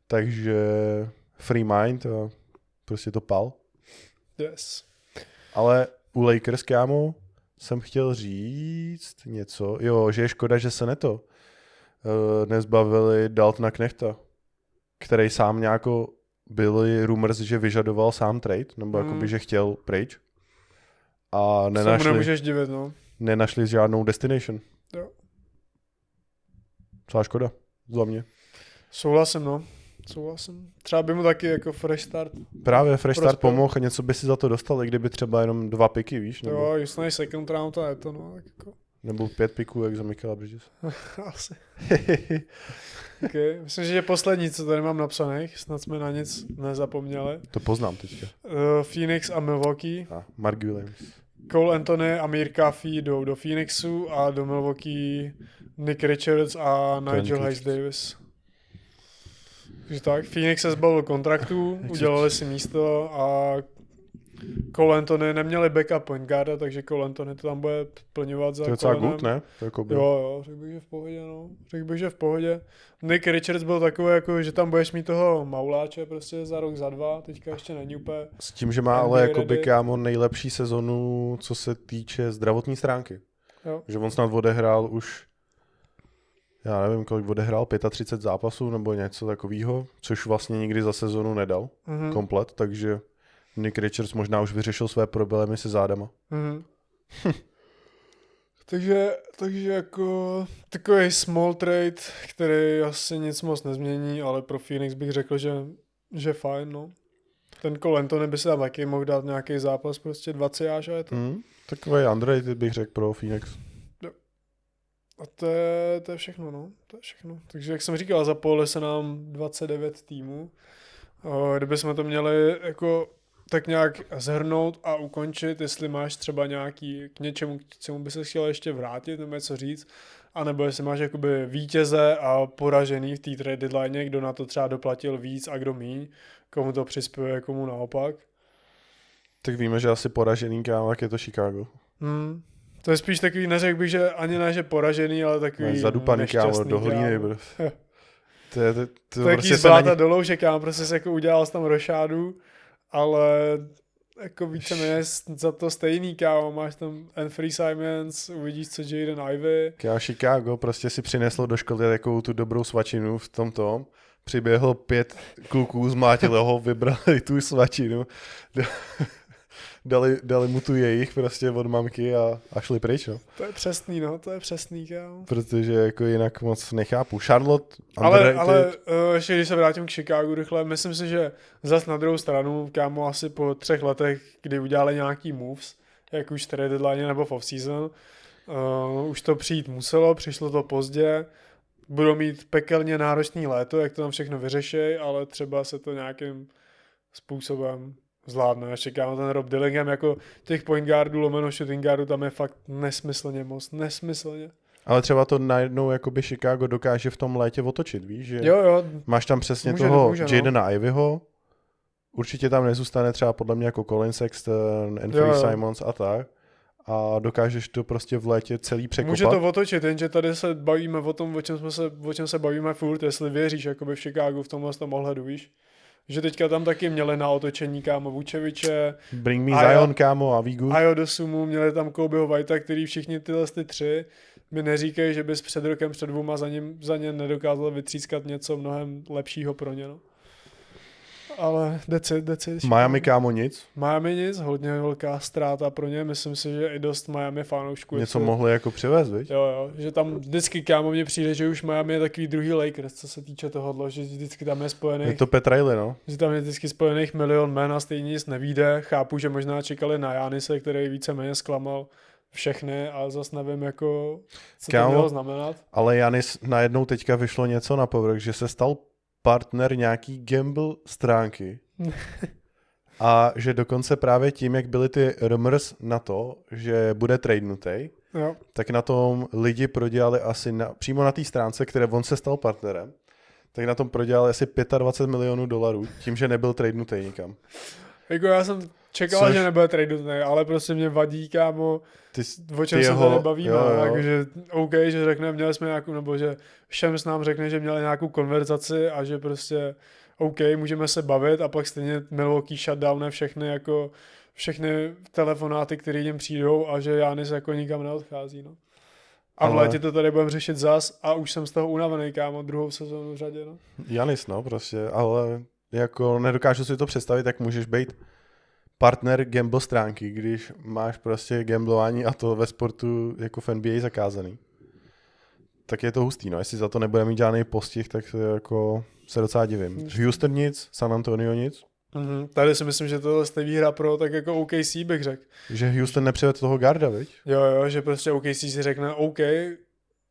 Takže free mind a prostě to pal. Yes. Ale u Lakers, kámo, jsem chtěl říct něco. Jo, že je škoda, že se nezbavili Daltona Knechta, který sám nějako byly rumors, že vyžadoval sám trade, nebo jakoby, že chtěl pryč. A nemůžeš divit, no. Nenašli žádnou destination. Jo. Celá škoda, za mě. Souhlasím. Třeba by mu taky jako fresh start. Právě fresh start pomohl a něco by si za to dostal, i kdyby třeba jenom 2 piky, víš? Nebo... Jo, just second round a je to, no. Jako... Nebo 5 piků, jak za Michaela Bridges. Asi. Okay. Myslím, že je poslední, co tady mám napsaných, snad jsme na nic nezapomněli. To poznám teďka. Phoenix a Milwaukee. Mark Williams. Cole Anthony a Amir Kafi jdou do Phoenixu a do Milwaukee Nick Richards a Nigel Hayes-Davis. Takže tak, Phoenix se zbavil kontraktu, udělali si místo a Cole Anthony neměli backup point guarda, takže Cole Anthony to tam bude plňovat za Colenem. To je docela good, ne? To jako jo, řekl bych, že v pohodě, Nick Richards byl takový, jako, že tam budeš mít toho mauláče prostě za rok, za 2, teďka ještě není úplně. S tím, že má ale jakoby kámo nejlepší sezonu, co se týče zdravotní stránky. Jo. Že on snad odehrál už, já nevím, kolik odehrál, 35 zápasů nebo něco takového, což vlastně nikdy za sezonu nedal komplet, takže Nick Richards možná už vyřešil své problémy se zádama. Takže jako takový small trade, který asi nic moc nezmění, ale pro Phoenix bych řekl, že fajn, no. Ten Cole Anthony by se tam taky mohl dát nějaký zápas, prostě 20 až a je to. Takový underrated bych řekl pro Phoenix. A to je všechno, no. To je všechno. Takže jak jsem říkal, zapojili se nám 29 týmů. Kdybychom to měli jako tak nějak zhrnout a ukončit, jestli máš třeba nějaký k něčemu, k čemu by se chtěl ještě vrátit nebo něco říct, anebo jestli máš jakoby vítěze a poražený v té trade deadline, kdo na to třeba doplatil víc a kdo míň, komu to přispěje, komu naopak. Tak víme, že asi poražený kámak je to Chicago. To je spíš takový, neřekl bych, že ani ne, že poražený, ale takový zadupaný kámo, do hlíny. To je taký prostě zbláta dolů, že kámo, prostě se jako udělal tam rošádu, ale jako víceméně za to stejný, kámo, máš tam Anthony Simons, uvidíš, co Jaden Ivey. Kámo, Chicago prostě si přineslo do školy takovou tu dobrou svačinu v tom, přiběhlo 5 kluků, zmátilo ho, vybrali tu svačinu. dali mu tu jejich prostě od mamky a šli pryč, no. To je přesný, no, to je přesný, kámo. Protože jako jinak moc nechápu. Charlotte, Ale ještě když se vrátím k Chicagu rychle, myslím si, že zas na druhou stranu, kámo, asi po 3 letech, kdy udělali nějaký moves, jak už trade deadline nebo v off-season, už to přijít muselo, přišlo to pozdě, budou mít pekelně náročný léto, jak to tam všechno vyřešej, ale třeba se to nějakým způsobem zvládne. Já čekám ten Rob Dillingham, jako těch point guardů, lomeno shooting guardů, tam je fakt nesmyslně moc, nesmyslně. Ale třeba to najednou jakoby Chicago dokáže v tom létě otočit, víš, že jo. máš tam přesně může, Jadena Ivyho, určitě tam nezůstane třeba podle mě jako Colin Sexton, Anthony Simons a tak. A dokážeš to prostě v létě celý překopat. Může to otočit, jenže tady se bavíme o tom, o čem se bavíme furt, jestli věříš jakoby v Chicagu v tomhle tom ohledu, víš? Že teďka tam taky měli na otočení, kámo, Vučeviče, Bring me Zion, kámo, a Vigu. Ayo Dosumu, měli tam Kobeho Whitea, který všichni tyhle tři mi neříkají, že bys před rokem, před 2 za ně nedokázal vytřískat něco mnohem lepšího pro ně, no. Ale decid. Miami, kámo, nic. Miami nic, hodně velká ztráta pro ně, myslím si, že i dost Miami fanoušků. Něco mohli jako přivést, viď? Jo, že tam vždycky, kámo, mně přijde, že už Miami je takový druhý Lakers, co se týče tohohle, že vždycky tam je spojených. Je to Pat Riley, no. Že tam je vždycky spojených milion men a stejně nic nevíde. Chápu, že možná čekali na Janise, který víceméně zklamal všechny a zas nevím, jako, co to mělo znamenat. Ale Janis najednou teďka vyšlo něco na povrch, že se stal partner nějaký gamble stránky. A že dokonce právě tím, jak byly ty rumors na to, že bude tradenutý, tak na tom lidi prodělali asi přímo na té stránce, které on se stal partnerem, tak na tom prodělali asi $25 milionů tím, že nebyl tradenutý nikam. Jako já jsem čekal, že nebude tradenutý, ale prostě mě vadí, kámo, o čem se tady bavíme. Takže OK, že řekne, měli jsme nějakou, nebo že Shams nám řekne, že měli nějakou konverzaci a že prostě OK, můžeme se bavit a pak stejně Milwaukee shutdowne všechny telefonáty, které jim přijdou a že Giannis jako nikam neodchází, no. A v létě to tady budeme řešit zas a už jsem z toho unavený, kámo, 2. sezónu v řadě, no. Giannis, no, prostě, ale jako nedokážu si to představit, jak můžeš být partner gamble stránky, když máš prostě gamblování a to ve sportu jako v NBA zakázaný. Tak je to hustý, no. Jestli za to nebude mít žádný postih, tak jako se docela divím. Houston nic, San Antonio nic. Tady si myslím, že tohle je výhra pro tak jako OKC bych řekl. Že Houston nepřivede toho garda, viď? Jo, že prostě OKC si řekne OK,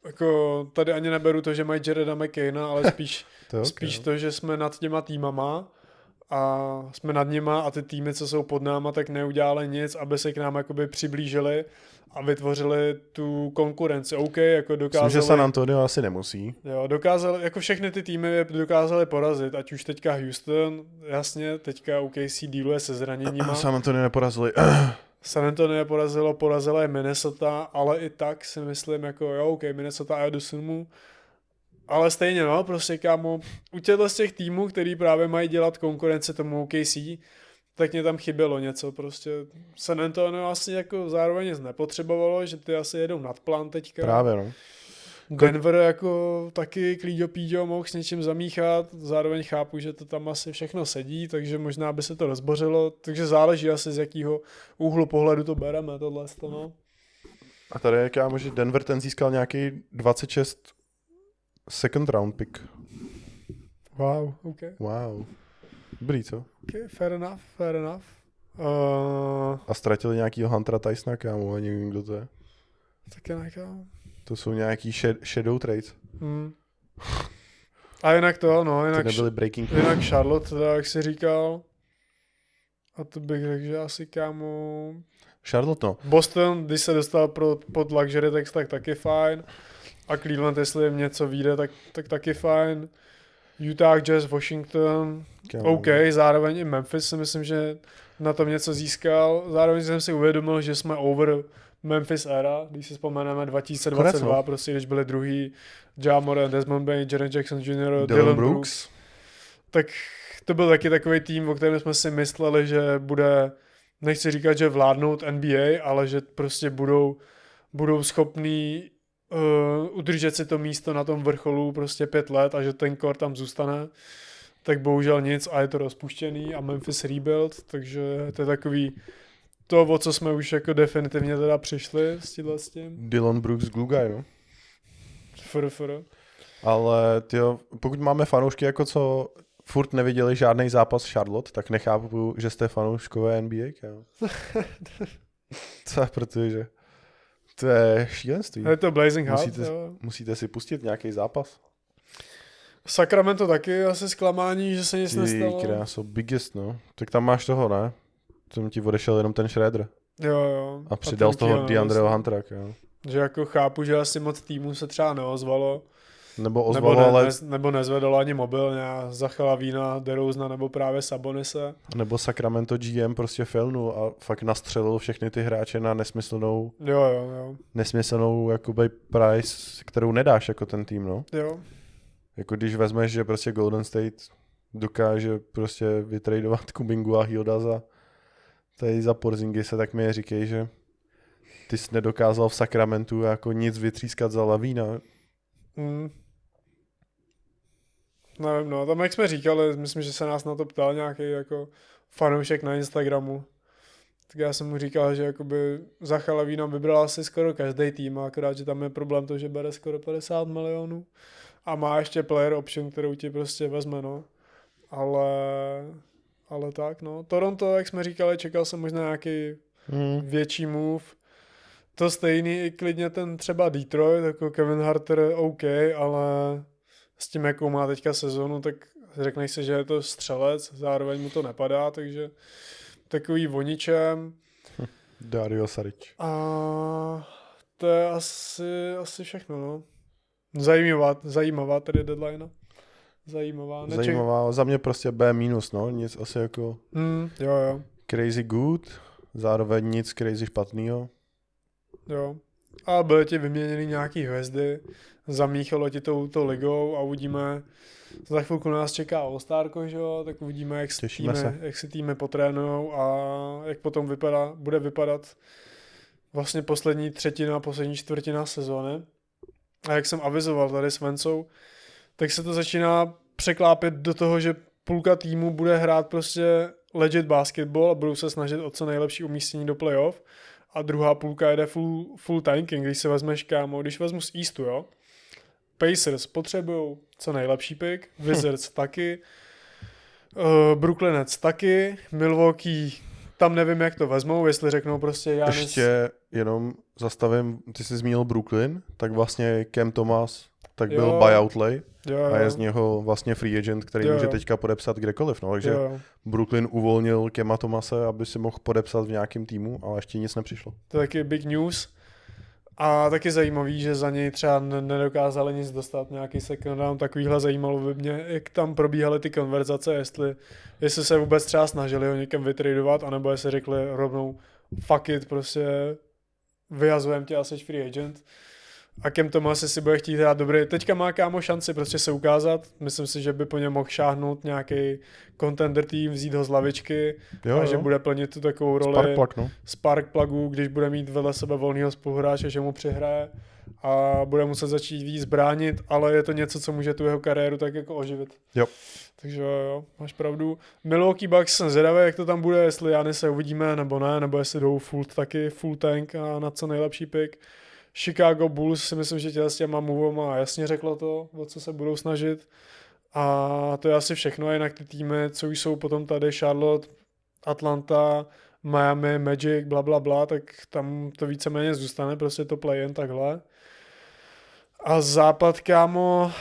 jako tady ani neberu to, že mají Jareda McCaina, ale spíš to, že jsme nad těma týmama a jsme nad nima a ty týmy, co jsou pod náma, tak neudělali nic, aby se k nám jakoby přiblížili a vytvořili tu konkurenci. OK, jako dokázali... Myslím, že San Antonio asi nemusí. Jo, dokázali, jako všechny ty týmy dokázali porazit, ať už teďka Houston, jasně, teďka OKC dealuje se zraněníma. San Antonio neporazili. San Antonio porazila je Minnesota, ale i tak si myslím, jako jo, OK, Minnesota a do sumu. Ale stejně, no, prostě kámo, u těchto z těch týmů, který právě mají dělat konkurence tomu OKC, tak mě tam chybělo něco, prostě San Antonio asi jako zároveň nic nepotřebovalo, že ty asi jedou nad plán teďka. Právě, no. Denver jako taky klíďo píďo mohl s něčím zamíchat, zároveň chápu, že to tam asi všechno sedí, takže možná by se to rozbořilo, takže záleží asi z jakého úhlu pohledu to bereme, tohle. No. A tady je kámo, že Denver ten získal nějaký 26 second round pick. Wow, OK. Wow. Dobrý, co? OK, fair enough. A ztratili nějakýho Huntera Tysona, kámo, a nevím, kdo to je. Taky ne, kámo. To jsou nějaký shadow trades. A jinak to, no, jinak Charlotte, teda, jak jsi říkal. A to bych řekl, že asi, kámo... Charlotte, no. Boston, když se dostal pod luxury tax, tak taky fajn. A Cleveland, jestli jim něco vyjde, tak taky fajn. Utah Jazz, Washington, OK, zároveň i Memphis si myslím, že na tom něco získal. Zároveň jsem si uvědomil, že jsme over Memphis era, když si vzpomeneme 2022, prostě když byli druhý Ja Morant, Desmond Bain, Jaren Jackson Jr., Dylan Brooks. Tak to byl taky takový tým, o kterém jsme si mysleli, že bude, nechci říkat, že vládnout NBA, ale že prostě budou schopní udržet si to místo na tom vrcholu prostě 5 let a že ten core tam zůstane. Tak bohužel nic a je to rozpuštěný a Memphis rebuild, takže to je takový to, o co jsme už jako definitivně teda přišli s tím. Dylan Brooks glue guy, no. Fr. Ale tyjo, pokud máme fanoušky, jako co furt neviděli žádný zápas Charlotte, tak nechápu, že jste fanouškové NBA, kámo. Co, protože to je šílenství. Je to Blazing Hot, musíte si pustit nějaký zápas. Sacramento taky asi zklamání, že se nic nestalo. Ty kráso, biggest, no. Tak tam máš toho, ne? Tam ti odešel jenom ten Schroeder. Jo. A přidal z toho DeAndreho Huntera, jo. Že jako chápu, že asi moc týmů se třeba neozvalo. Nebo nezvedalo ani mobil, Zachala Vína, DeRozana nebo právě Sabonise. Nebo Sacramento GM prostě failnul a fakt nastřelil všechny ty hráče na nesmyslnou nesmyslnou jakoby price, kterou nedáš jako ten tým, no. Jo. Jako když vezmeš, že prostě Golden State dokáže prostě vytradovat Kumingu a Hilda za Porzingise, tak mi říkej, že ty jsi nedokázal v Sacramentu jako nic vytřískat za Lavína. Nevím, no, tam jak jsme říkali, myslím, že se nás na to ptal nějaký jako fanoušek na Instagramu. Tak já jsem mu říkal, že jakoby za Chalavína vybral asi skoro každý tým, akorát, že tam je problém to, že bere skoro 50 milionů a má ještě player option, kterou ti prostě vezme, no. Ale tak, no. Toronto, jak jsme říkali, čekal jsem možná nějaký větší move. To stejný i klidně ten třeba Detroit, jako Kevin Harter OK, ale s tím, jakou má teďka sezonu, tak řekneš si, že je to střelec, zároveň mu to nepadá, takže takový voničem. Dario Saric. A to je asi všechno, no. Zajímavá tedy deadline. Zajímavá. Za mě prostě B-, no, nic asi jako jo. crazy good, zároveň nic crazy špatnýho. Jo. A byly ti vyměněny nějaký hvězdy, zamíchalo ti touto ligou a uvidíme, za chvilku nás čeká All-Starko, že jo, tak uvidíme, jak si týmy potrénujou a jak potom bude vypadat vlastně poslední čtvrtina sezóny. A jak jsem avizoval tady s Vencou, tak se to začíná překlápět do toho, že půlka týmu bude hrát prostě legit basketball a budou se snažit o co nejlepší umístění do playoff. A druhá půlka jede full tanking, když se vezmeš, kámo, když vezmu z Eastu, jo. Pacers potřebují co nejlepší pick, Wizards taky, Brooklyn Nets taky, Milwaukee, tam nevím, jak to vezmou, jestli řeknou prostě Giannis. Ještě jenom zastavím, ty jsi zmínil Brooklyn, tak vlastně Cam Thomas, tak byl buyout lay a je z něho vlastně free agent, který může teďka podepsat kdekoliv, no, takže Brooklyn uvolnil Cama Thomase, aby si mohl podepsat v nějakém týmu, ale ještě nic nepřišlo. To je taky big news a taky zajímavý, že za něj třeba nedokázali nic dostat, nějaký second round, takovýhle zajímalo by mě, jak tam probíhaly ty konverzace, jestli se vůbec třeba snažili ho někam vytradovat, anebo jestli řekli rovnou fuck it, prostě vyhazujem tě a jsi free agent. A Cam Thomas si bude chtít hrát dobrý. Teďka má, kámo, šanci prostě se ukázat. Myslím si, že by po něm mohl šáhnout nějaký contender tým, vzít ho z lavičky že bude plnit tu takovou roli spark plugu, když bude mít vedle sebe volného spoluhráče, že mu přihraje a bude muset začít víc bránit, ale je to něco, co může tu jeho kariéru tak jako oživit. Jo. Takže jo, máš pravdu. Milwaukee Bucks jsem zvědavý, jak to tam bude, jestli Giannis se uvidíme nebo ne, nebo jestli jdou full tank a na co nejlepší pick. Chicago Bulls si myslím, že s těma movama jasně řeklo to, o co se budou snažit. A to je asi všechno, jinak ty týmy, co už jsou potom tady, Charlotte, Atlanta, Miami, Magic, bla, tak tam to víceméně zůstane, prostě to play-in takhle. A západ, kámo,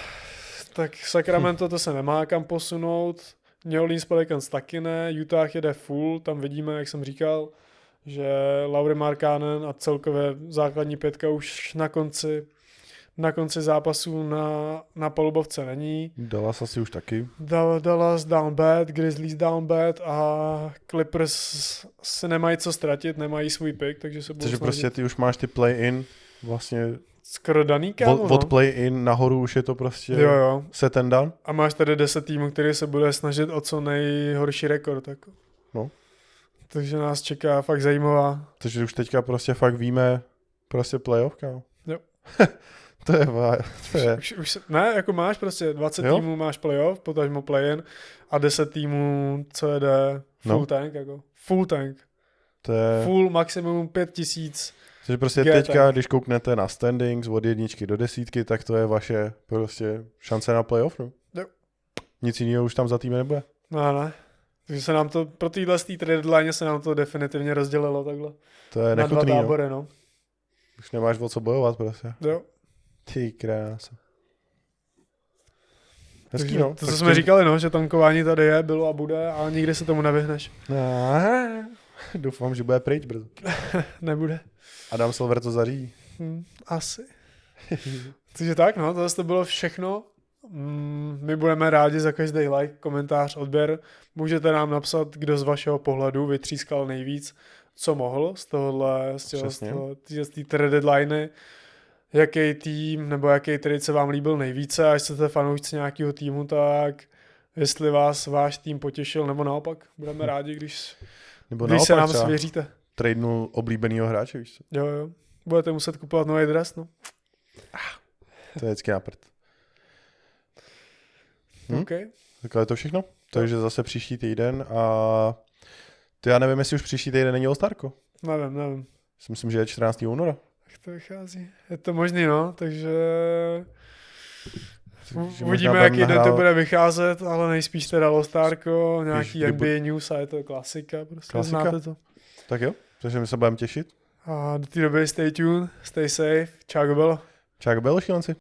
tak Sacramento to se nemá kam posunout, New Orleans Pelicans taky ne, Utah jede full, tam vidíme, jak jsem říkal, že Lauri Markkanen a celkově základní pětka už na konci zápasu na palubovce není. Dallas asi už taky. Dallas down bad, Grizzlies down bad a Clippers se nemají co ztratit, nemají svůj pick, takže se budou Takže snažit. prostě ty už máš ty play-in vlastně skoro daný, kámo, od play-in nahoru už je to prostě jo. set and done. A máš tady 10 týmů, který se bude snažit o co nejhorší rekord. Jako. No. Takže nás čeká fakt zajímavá. Takže už teďka prostě fakt víme prostě playoff, kámo. Jo. To je. Už ne, jako máš prostě 20 týmů máš playoff, potažmo play-in a 10 týmů, co jede full tank, jako full tank. To je... Full maximum 5000. Což prostě teďka, když kouknete na standings od 1 do 10, tak to je vaše prostě šance na playoff, no. Jo. Nic jiného už tam za týmy nebude. No ne. Takže se nám to, pro téhle trade deadline se nám to definitivně rozdělilo takhle. To je na 2 nechutný, tábory, no. Už nemáš o co bojovat prostě. Jo. Ty krása. Hezký, Takže no. to, co jsme říkali, no, že tankování tady je, bylo a bude a nikdy se tomu nevyhneš. Doufám, že bude pryč brzo. Nebude. Adam Silver to zařídí. Asi. Takže tak, no, to bylo všechno. My budeme rádi za každý like, komentář, odběr. Můžete nám napsat, kdo z vašeho pohledu vytřískal nejvíc, co mohl z té trade deadline, jaký tým nebo jaký trade se vám líbil nejvíce, a jestli jste fanoušci nějakého týmu, tak jestli vás váš tým potěšil, nebo naopak. Budeme rádi, když se nám svěříte. Tradenul oblíbenýho hráče, víš co? Jo. Budete muset kupovat nový dres, no. To je vždycky náprd. Okay. Takhle je to všechno. Takže zase příští týden a to já nevím, jestli už příští týden není All-Starko. Nevím. Myslím, že je 14. února. Tak to vychází. Je to možný, no, takže uvidíme, jaký den to bude vycházet, ale nejspíš teda All-Starko, nějaký NBA News a je to klasika, prostě znáte to. Tak jo, takže my se budeme těšit. A do té doby stay tuned, stay safe, čau Belo. Čau Belo, šílenci.